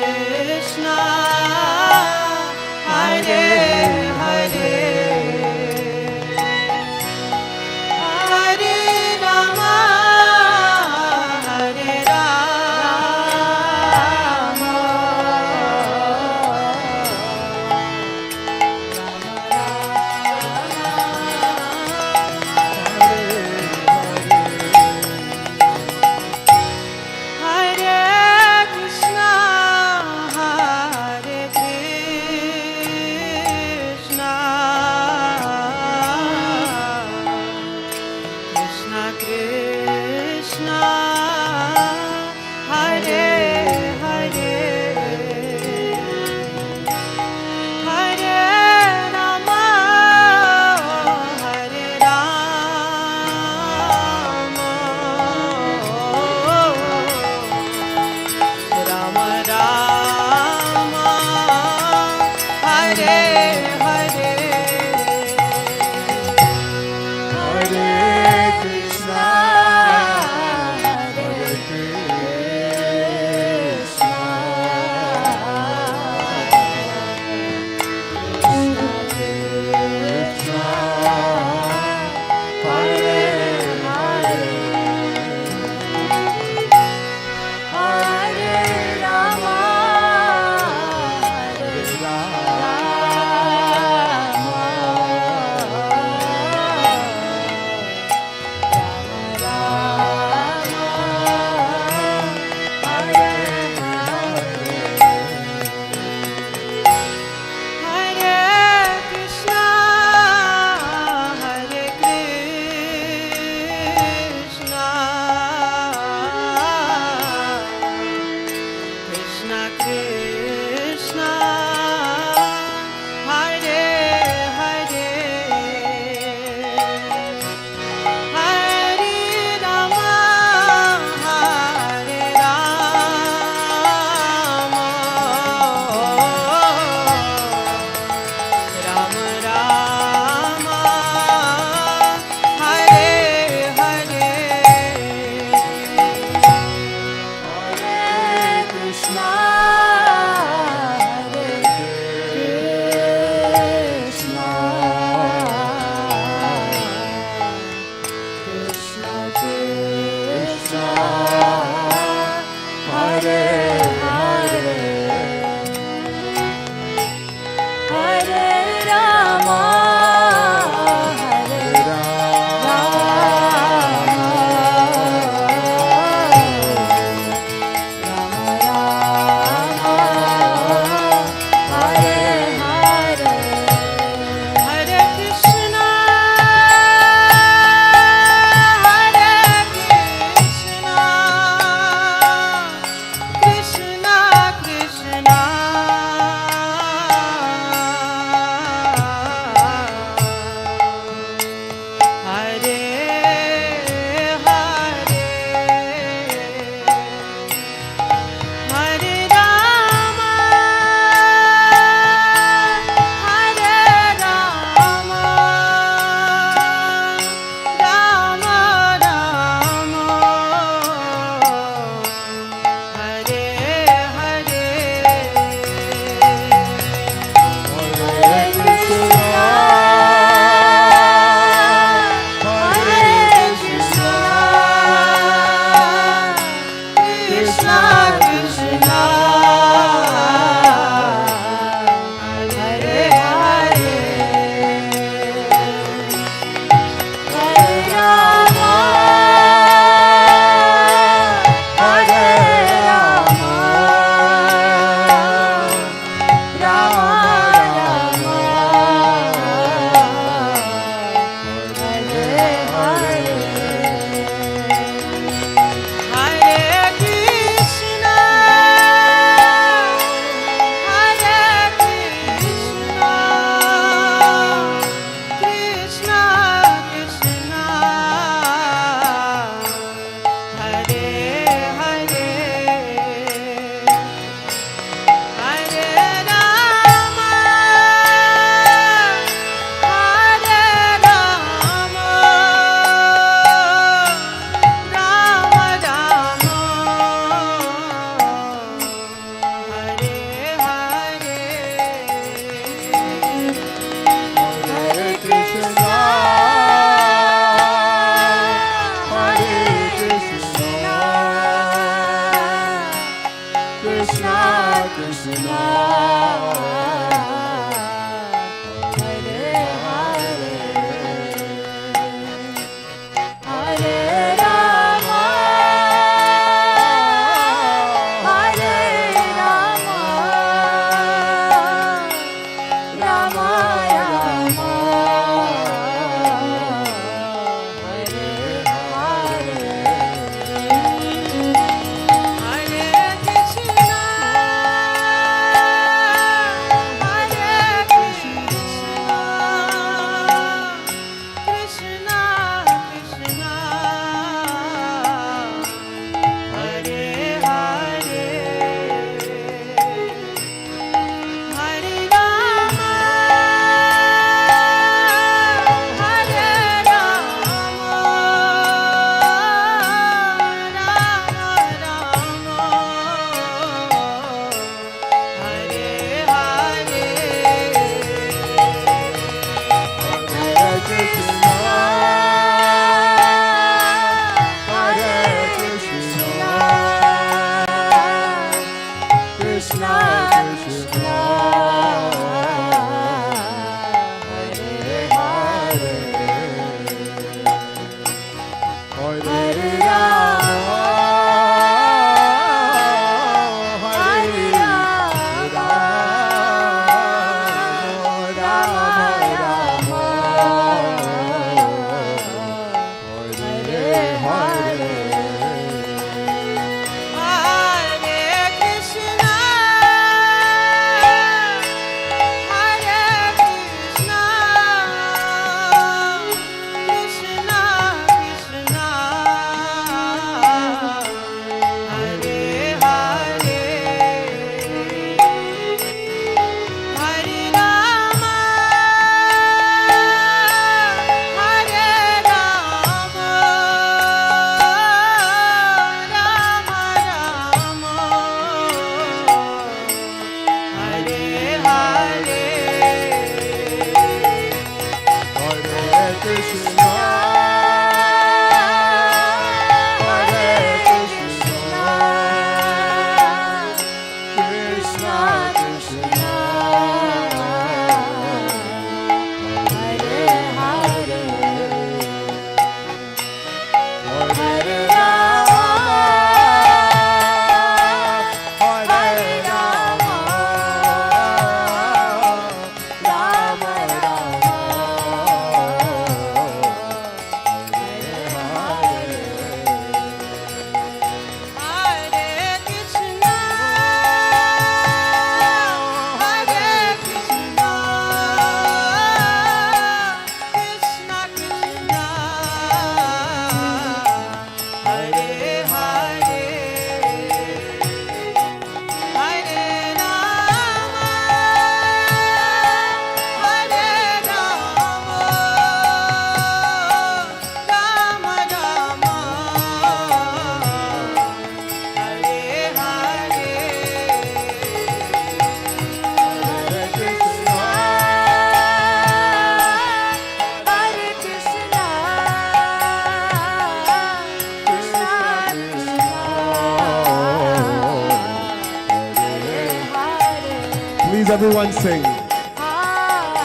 everyone sing. Hare Rama, Hare Rama, Rama Rama, Hare Hare, Hare Krishna, Hare Krishna, Krishna Krishna, Hare Hare, Hare Rama, Hare Rama, Rama Rama, Hare Hare, Hare Krishna, Hare Krishna, Krishna Krishna, Hare Hare, Hare Rama, Hare Rama, Rama Rama, Hare Hare, Hare Krishna, Hare Krishna, Krishna Krishna, Hare Hare, Hare Rama, Hare Rama, Rama Rama, Hare Hare, Hare Krishna, Hare Krishna,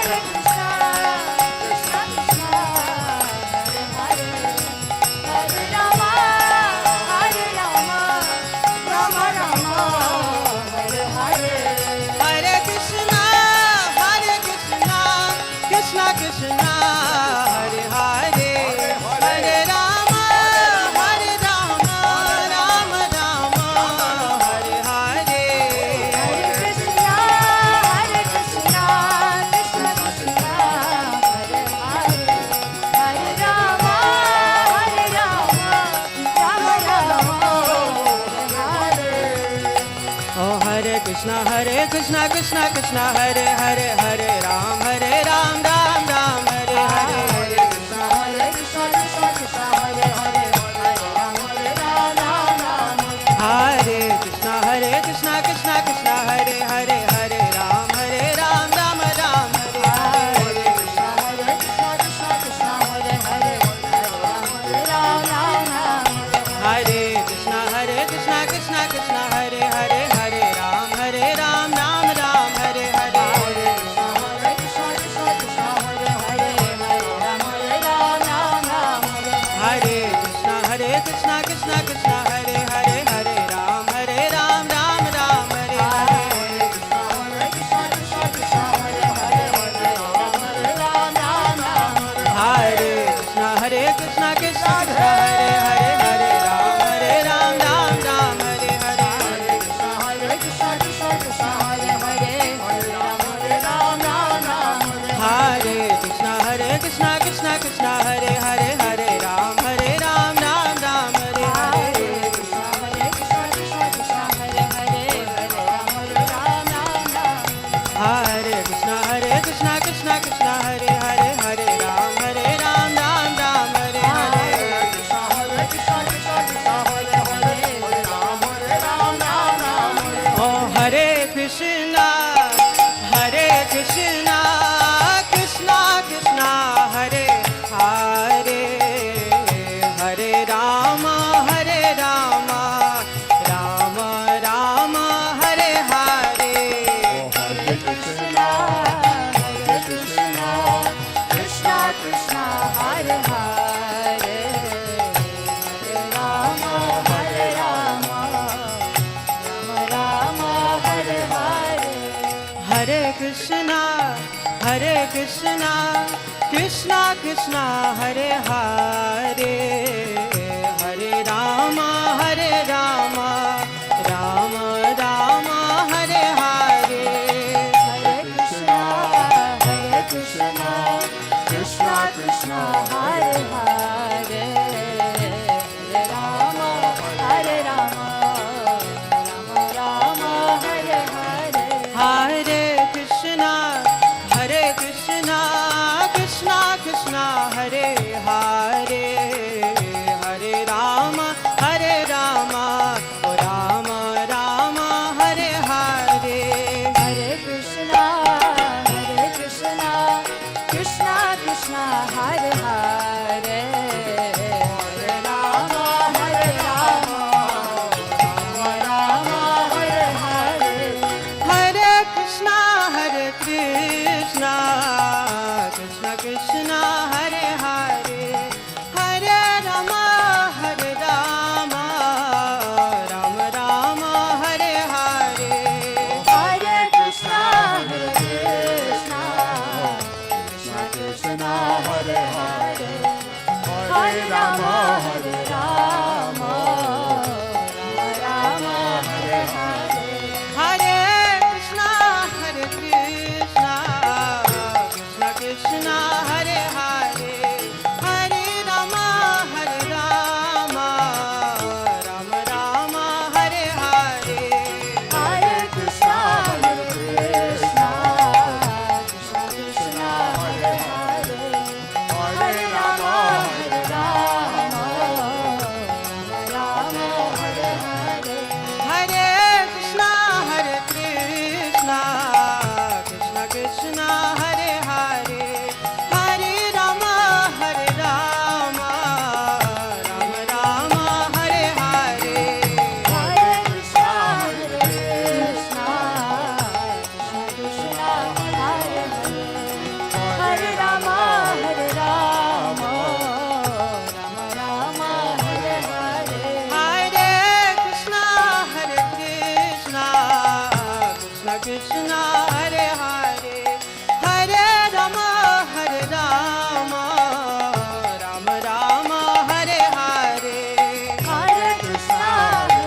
Hare Krishna, Krishna Krishna, Hare Hare, Hare Rama, Hare Rama, Rama Rama, Hare Hare, Hare Krishna, Hare Krishna, Krishna Krishna, Hare Hare, Hare Rama, Hare Rama, Hare Krishna, Hare Krishna, Krishna Krishna, Hare Hare, Hare Rama, Hare Rama, Rama Rama, Hare Hare, Hare Krishna, Hare Krishna, Krishna Krishna, Hare Hare, Hare Rama, Hare Rama, Rama Rama, Hare Hare, Hare Krishna, Hare Krishna, Krishna Krishna, Hare Hare, Hare Rama, Hare Rama, Rama Rama, Hare Hare, Hare Krishna, Hare Krishna, Krishna Krishna, Hare Hare, Hare Rama, Hare Rama, Rama Rama, Hare Hare. Oh Hare Krishna, Krishna Krishna, Hare Hare, Hare Ram, Ram Ram, Hare Hare, Hare Krishna, Krishna Krishna, Hare Hare, Hare Ram, Ram Ram, Hare Krishna, Krishna Krishna, Hare Hare, Hare Ram, Ram Ram, Hare Krishna, Krishna Krishna, Hare Hare, Hare Ram, Ram Ram, Hare Krishna, Krishna Krishna, Hare Hare, Hare Ram, Ram Ram, Hare Hare, Hare Krishna, Krishna Krishna, Hare Hare, Hare Ram, Ram Ram, Hare Krishna, Krishna Krishna, Hare Hare, Hare Ram, Ram Ram, Hare Hare, Krishna, Krishna Krishna, Hare Hare, Hare Ram, Ram Ram, Hare Krishna, Krishna Krishna, Hare Hare, Hare Ram, Ram Ram, Hare Hare, Hare Krishna, Krishna Hare Hare, Hare Ram, Hare Krishna, Krishna Krishna, Hare Hare, Hare Ram, Ram Ram, Hare Hare, Krishna, Krishna Krishna, Hare Hare, Hare Ram, Ram Ram, Krishna Hare Hare Hare Ram Ram Ram Hare Hare Oh Hare Krishna Krishna Krishna Hare Hare Hare Rama Rama Rama Hare Hare Hare Krishna Krishna Krishna Hare Hare Hare Rama Rama Rama Hare Hare Krishna Krishna Hare Hare Hare Rama Rama Rama Hare Hare Hare Krishna Krishna Krishna Hare Hare Hare Rama Rama Rama Hare Hare Hare Krishna Krishna Krishna Hare Hare Hare Rama Rama Rama Hare Hare Hare Krishna Krishna Krishna Hare Hare Hare Rama Rama Rama Hare Hare Hare Krishna Krishna Krishna Hare Hare Hare Rama Rama Rama Hare Hare Hare Krishna Krishna Krishna Hare Hare Hare Rama Rama Rama Hare Hare Hare Krishna Krishna Krishna Hare Hare Hare Rama Rama Rama Hare Hare Hare Krishna Krishna Krishna Hare Hare Hare Rama Rama Rama Hare Hare Hare Krishna Krishna Krishna Hare Hare Hare Rama Rama Rama Hare Hare Hare Krishna Krishna Hare Hare Hare Rama Rama Rama Hare Hare Hare Krishna Krishna Krishna Hare Hare Hare Rama Rama Rama Hare Hare Hare Krishna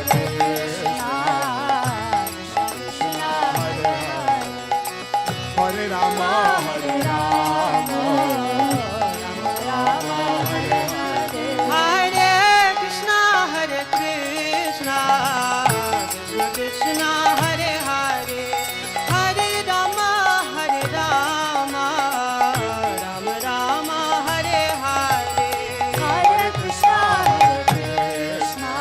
Krishna Krishna Hare Hare Hare Rama Rama Rama Hare Hare Hare Krishna Krishna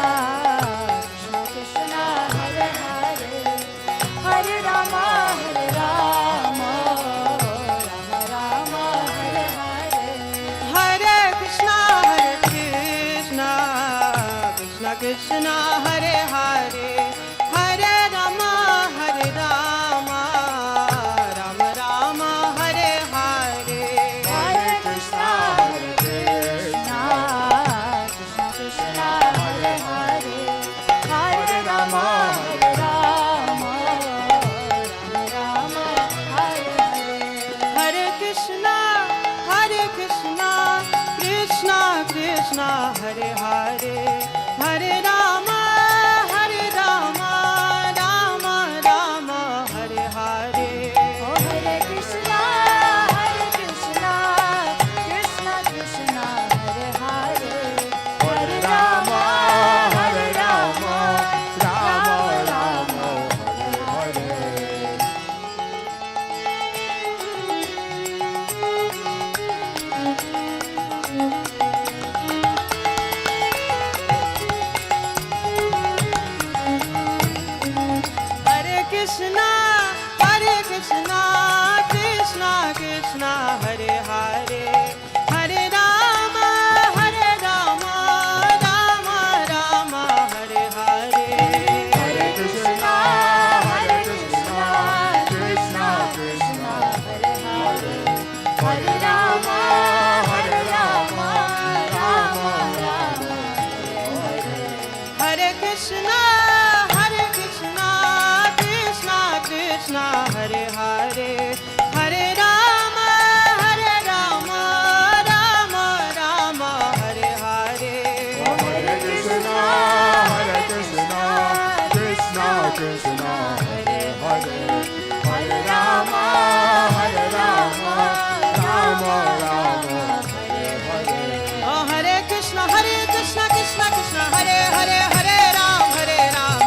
Krishna Hare Hare Hare Rama Rama Rama Hare Hare Hare Krishna Krishna Krishna Hare Hare Hare Rama Rama Rama Hare Hare Hare Krishna Krishna Krishna Hare Hare Hare Rama Rama Rama Hare Hare Hare Krishna Krishna Krishna Hare Hare Hare Rama Rama Rama Hare Hare Oh Hare Krishna Krishna Krishna Hare Hare Hare Rama Rama Rama Hare Hare Krishna, Hare Hare, Hare Rama, Rama Rama, Hare Hare. Hare Krishna, Krishna Krishna, Hare Hare, Hare Rama, Rama Rama, Hare Hare. Hare Krishna, Krishna Krishna, Hare Hare, Hare Rama, Rama Rama, Hare Hare. Hare Krishna, Krishna Krishna, Hare Hare, Hare Rama, Rama Rama, Hare Hare. Oh, Hare Krishna, Krishna Krishna, Hare Hare, Hare Ram,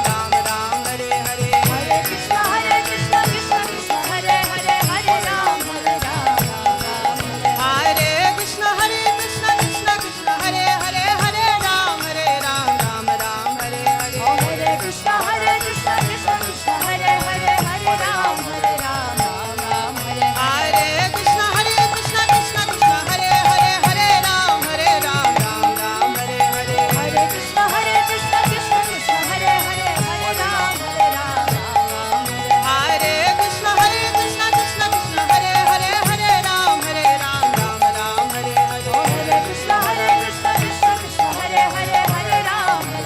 Ram Ram, Hare Hare. Hare Krishna, Krishna Krishna, Hare Hare, Hare Ram, Ram Ram, Hare Krishna, Krishna Krishna, Hare Hare, Hare Ram, Ram Ram, Hare Hare. Oh, Hare Krishna, Krishna Krishna, Hare Hare, Hare Ram, Ram Ram, Hare Hare Krishna, Krishna Krishna, Hare Hare, Hare Ram, Ram Ram, Hare Hare. Hare Krishna, Krishna Krishna, Hare Hare, Hare Ram, Ram Hare Krishna, Krishna Krishna, Hare Hare, Hare Ram, Ram Ram, Hare Hare. Oh, Hare Krishna, Krishna Hare Hare, Hare Ram, Ram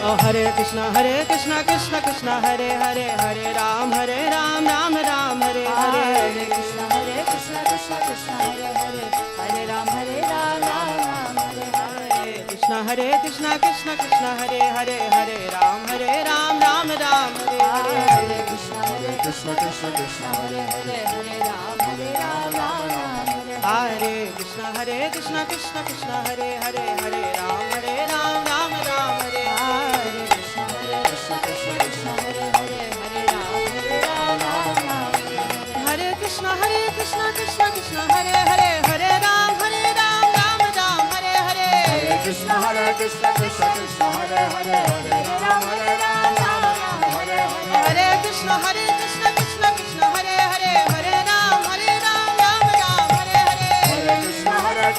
Oh, Hare Krishna, Krishna Krishna, Hare Hare, Hare Rama, Rama Rama, Hare Hare. Hare Krishna, Krishna Krishna, Hare Hare, Hare Rama, Rama Rama, Hare Hare. Hare Krishna, Krishna Krishna, Hare Hare, Hare Rama, Rama Rama, Hare Hare. Hare Krishna, Krishna Krishna, Hare Hare, Hare Rama, Rama Rama, Hare Hare. Oh, Hare Krishna, Krishna Krishna, Hare Hare, Hare Ram, Ram Ram, Hare Hare. Hare Krishna, Krishna Krishna, Hare Hare, Hare Ram, Ram Hare Hare. Krishna, Krishna Krishna, Hare Hare, Hare Ram, Ram Ram, Hare Hare. Hare Krishna, Krishna Krishna, Hare Hare, Hare Ram, Ram Hare Hare. Hare Krishna, Krishna Krishna, Hare Hare, Hare Ram, Ram Hare Hare. Hare Krishna, Krishna Krishna, Hare Hare, Hare Ram, Hare Krishna, Krishna Hare Hare, Hare Ram, Ram Hare Hare. Hare Krishna, Krishna Krishna, Hare Hare, Hare Ram, Hare Hare. Hare Krishna, Krishna Krishna, Hare Hare, Hare Ram, Ram Hare Hare. Hare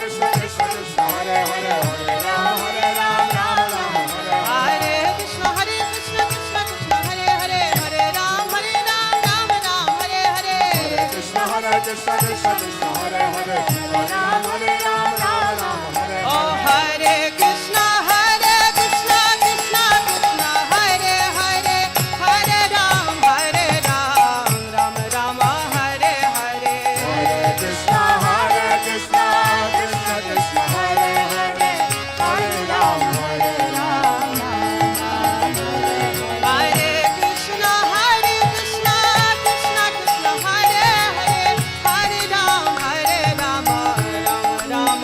Krishna, Krishna Krishna, Hare Hare, Hare Ram, Hare Hare Krishna, Krishna Krishna, Hare Hare, Hare Ram, Hare Hare. Hare Krishna, Krishna Krishna, Hare Hare, Hare Ram, Hare Hare. Oh, Hare Krishna, Krishna Krishna, Hare Hare, Hare Ram, Ram Rama, Hare Hare. Hare Krishna, Krishna Krishna, Hare Hare, Hare Ram, Hare Ram. Hare Krishna, Krishna Krishna, Hare Hare, Hare Ram, Rama Rama,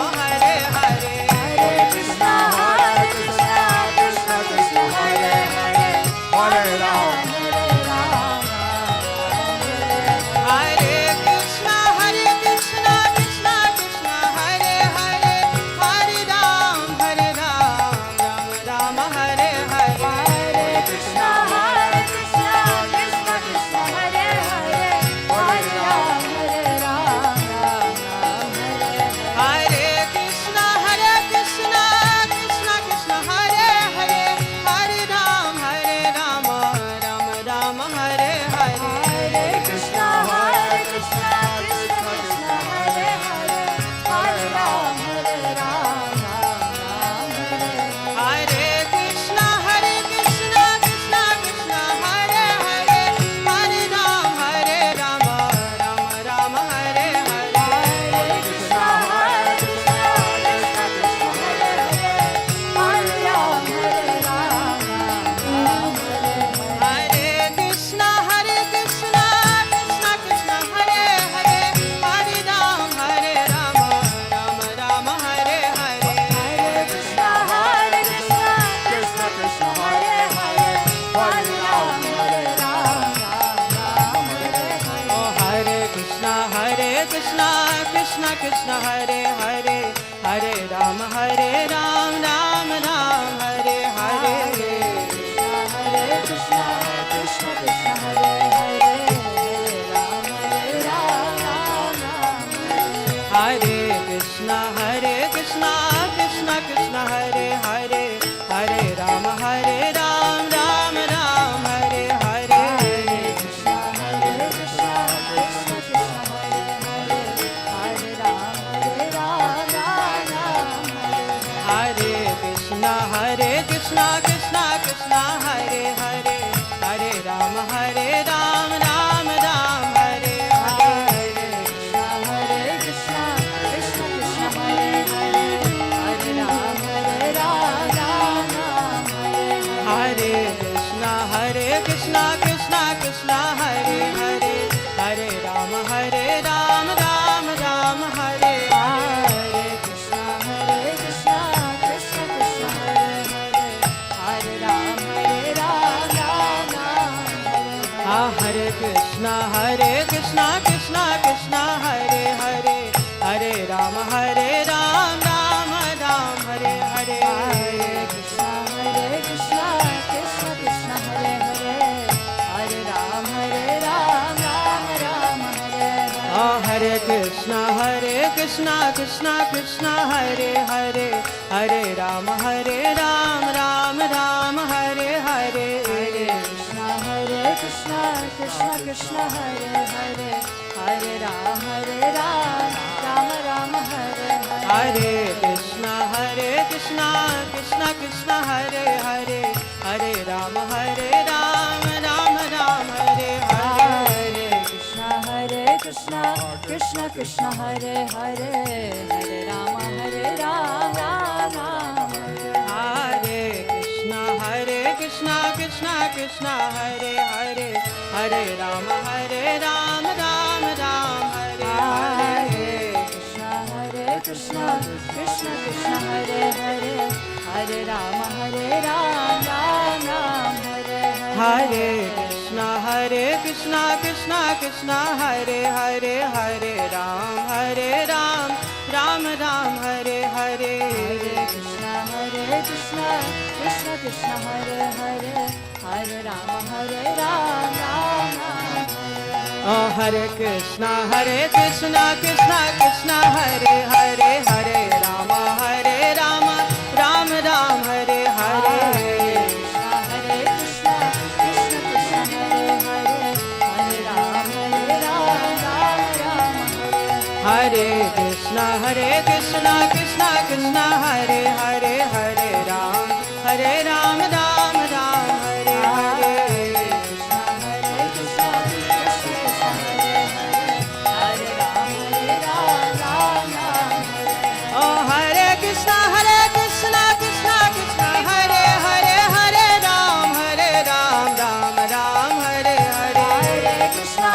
Krishna Krishna Krishna Hare Hare Hare Ram Ram Ram Hare Hare Hare Krishna Krishna Krishna Hare Hare Hare Ram Ram Hare Krishna Krishna Krishna Hare Hare Hare Ram Ram Ram Hare Hare Krishna Krishna Krishna Krishna Hare Hare Hare Ram Ram Hare Krishna Krishna Krishna Hare Hare Hare Ram Ram Ram Hare Hare Krishna Krishna Krishna Hare Hare Hare Ram Ram Hare Krishna Krishna Krishna Hare Hare Hare Ram Ram Hare Hare Krishna Krishna Krishna Krishna Hare Hare Hare Ram Hare Krishna Krishna Krishna Hare Hare Hare Ram Hare Hare Krishna Krishna Krishna Krishna Hare Hare Hare Ram Hare Krishna Krishna Krishna Hare Hare Hare Ram Hare Ram Hare Hare Krishna Krishna Krishna Krishna Hare Hare Hare Ram Ram Hare Hare Krishna Krishna Krishna Hare Hare Hare Ram Hare Ram Hare Hare Krishna Krishna Krishna Krishna Hare Hare Hare Ram Hare Krishna Krishna Krishna Hare Hare Hare Ram Hare Ram Hare Hare Krishna Krishna Krishna Krishna Hare Hare Hare Ram Hare Hare Krishna Krishna Krishna Hare Hare Hare Ram Ram Hare Hare Krishna Krishna Krishna Hare Hare Hare Ram Hare Krishna Krishna Krishna Hare Hare Hare Ram Ram Hare Hare Krishna Krishna Krishna Hare Hare Hare Ram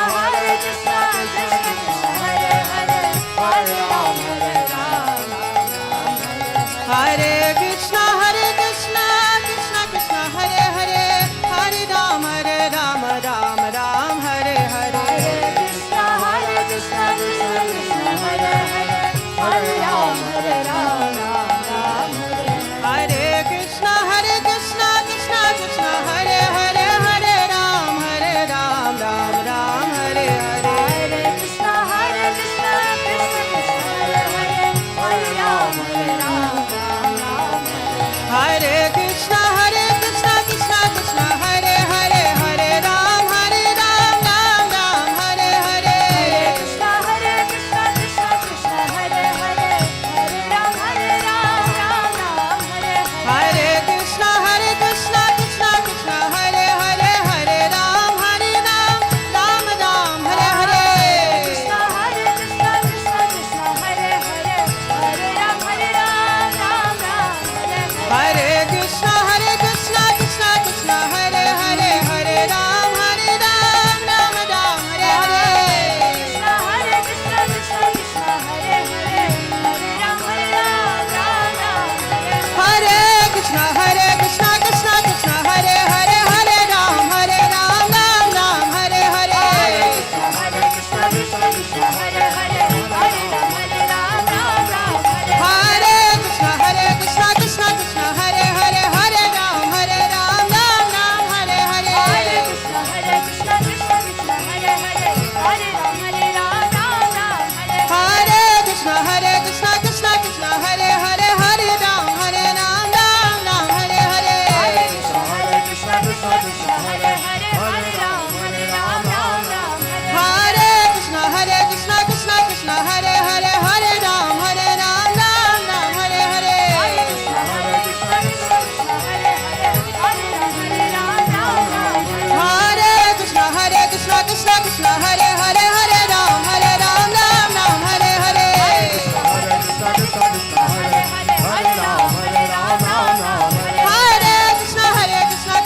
Hare Krishna Krishna Krishna Hare Hare Hare Ram Hare Krishna Krishna Hare Hare Hare Ram Ram Ram Hare Hare Hare Krishna Krishna Krishna Hare Hare Ram Ram Ram Hare Krishna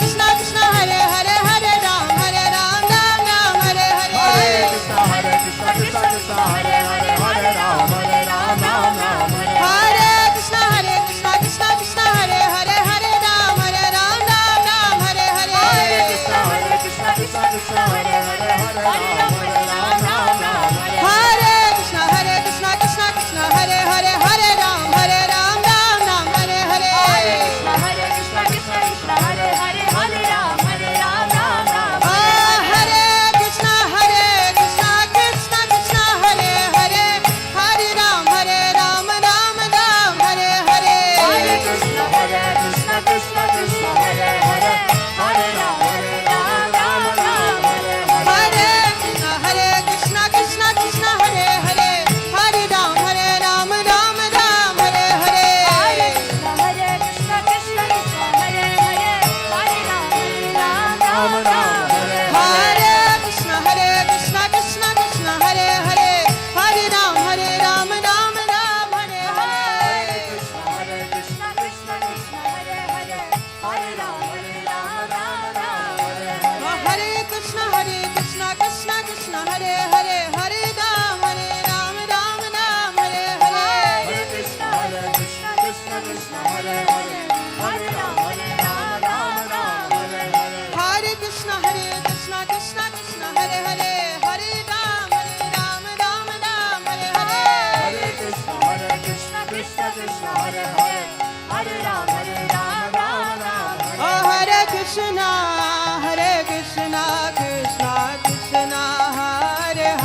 Krishna Krishna Hare Hare Hare Ram Ram Ram Hare Hare Hare Krishna Krishna Krishna Hare Hare Hare Ram Ram Hare Krishna Krishna Krishna Hare Hare Hare Ram Ram Hare Hare Hare Krishna Krishna Krishna Hare Hare Hare Ram Hare Krishna Krishna Krishna Hare Hare Hare Ram Ram Hare Hare Hare Krishna Krishna Hare Hare Hare Ram Ram Hare Krishna Krishna Krishna Hare Hare Hare Ram Ram Hare Hare Hare Krishna Krishna Krishna Hare Hare Hare Ram Hare Krishna Krishna Krishna Hare Hare Hare Ram Ram Hare Hare Hare Krishna Krishna Krishna Hare Hare Hare Ram Hare Krishna Krishna Krishna Hare Hare Hare Ram Hare Krishna Krishna Krishna Hare Hare Hare Ram Hare Krishna Krishna Krishna Hare Hare Hare Ram Hare Hare Krishna Krishna Krishna Hare Hare Hare Ram Hare Krishna Krishna Krishna Hare Hare Hare Ram Hare Hare Hare Krishna Krishna Krishna Hare Hare Hare Ram Oh Hare Krishna Krishna Krishna Hare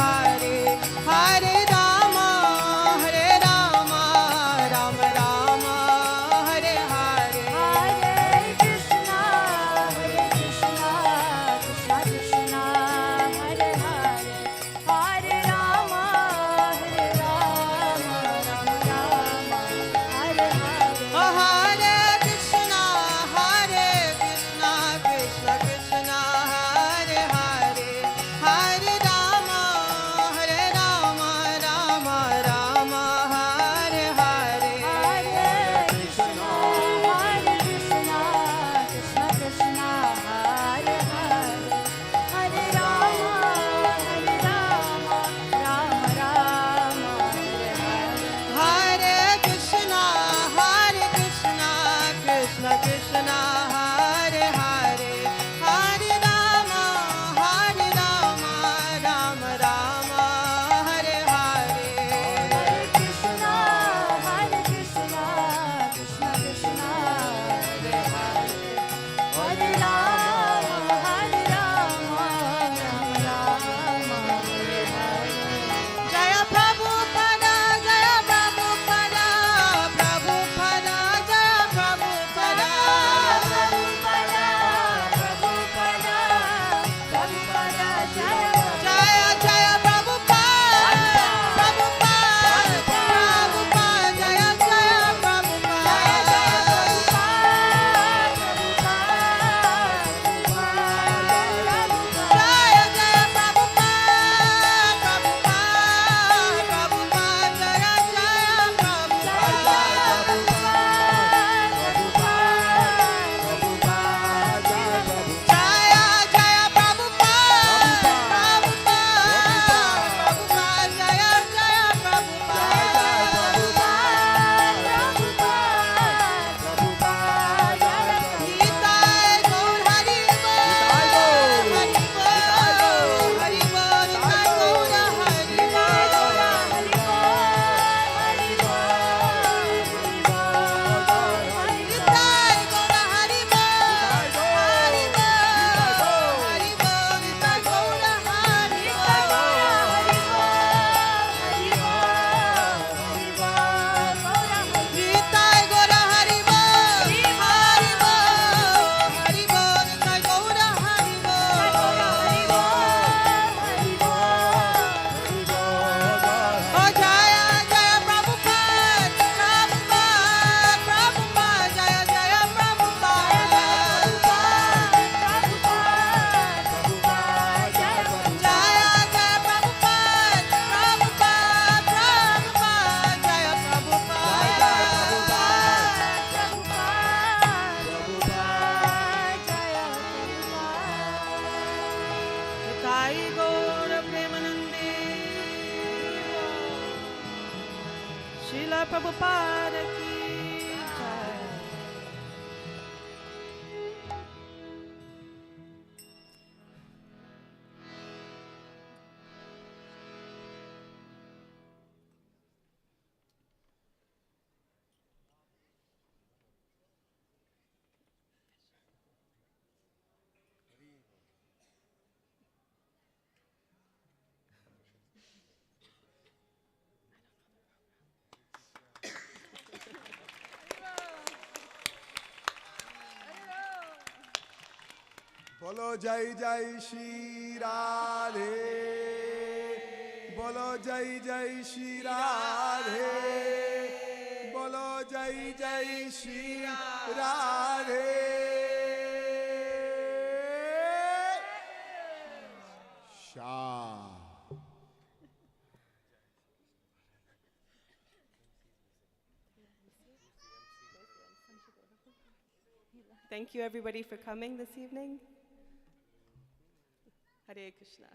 Srila Prabhupada ki jai. बोलो जय जय श्री राधे, बोलो जय जय श्री राधे, बोलो जय जय Shri Radhe. Shah Thank you everybody for coming this evening. Hare Krishna.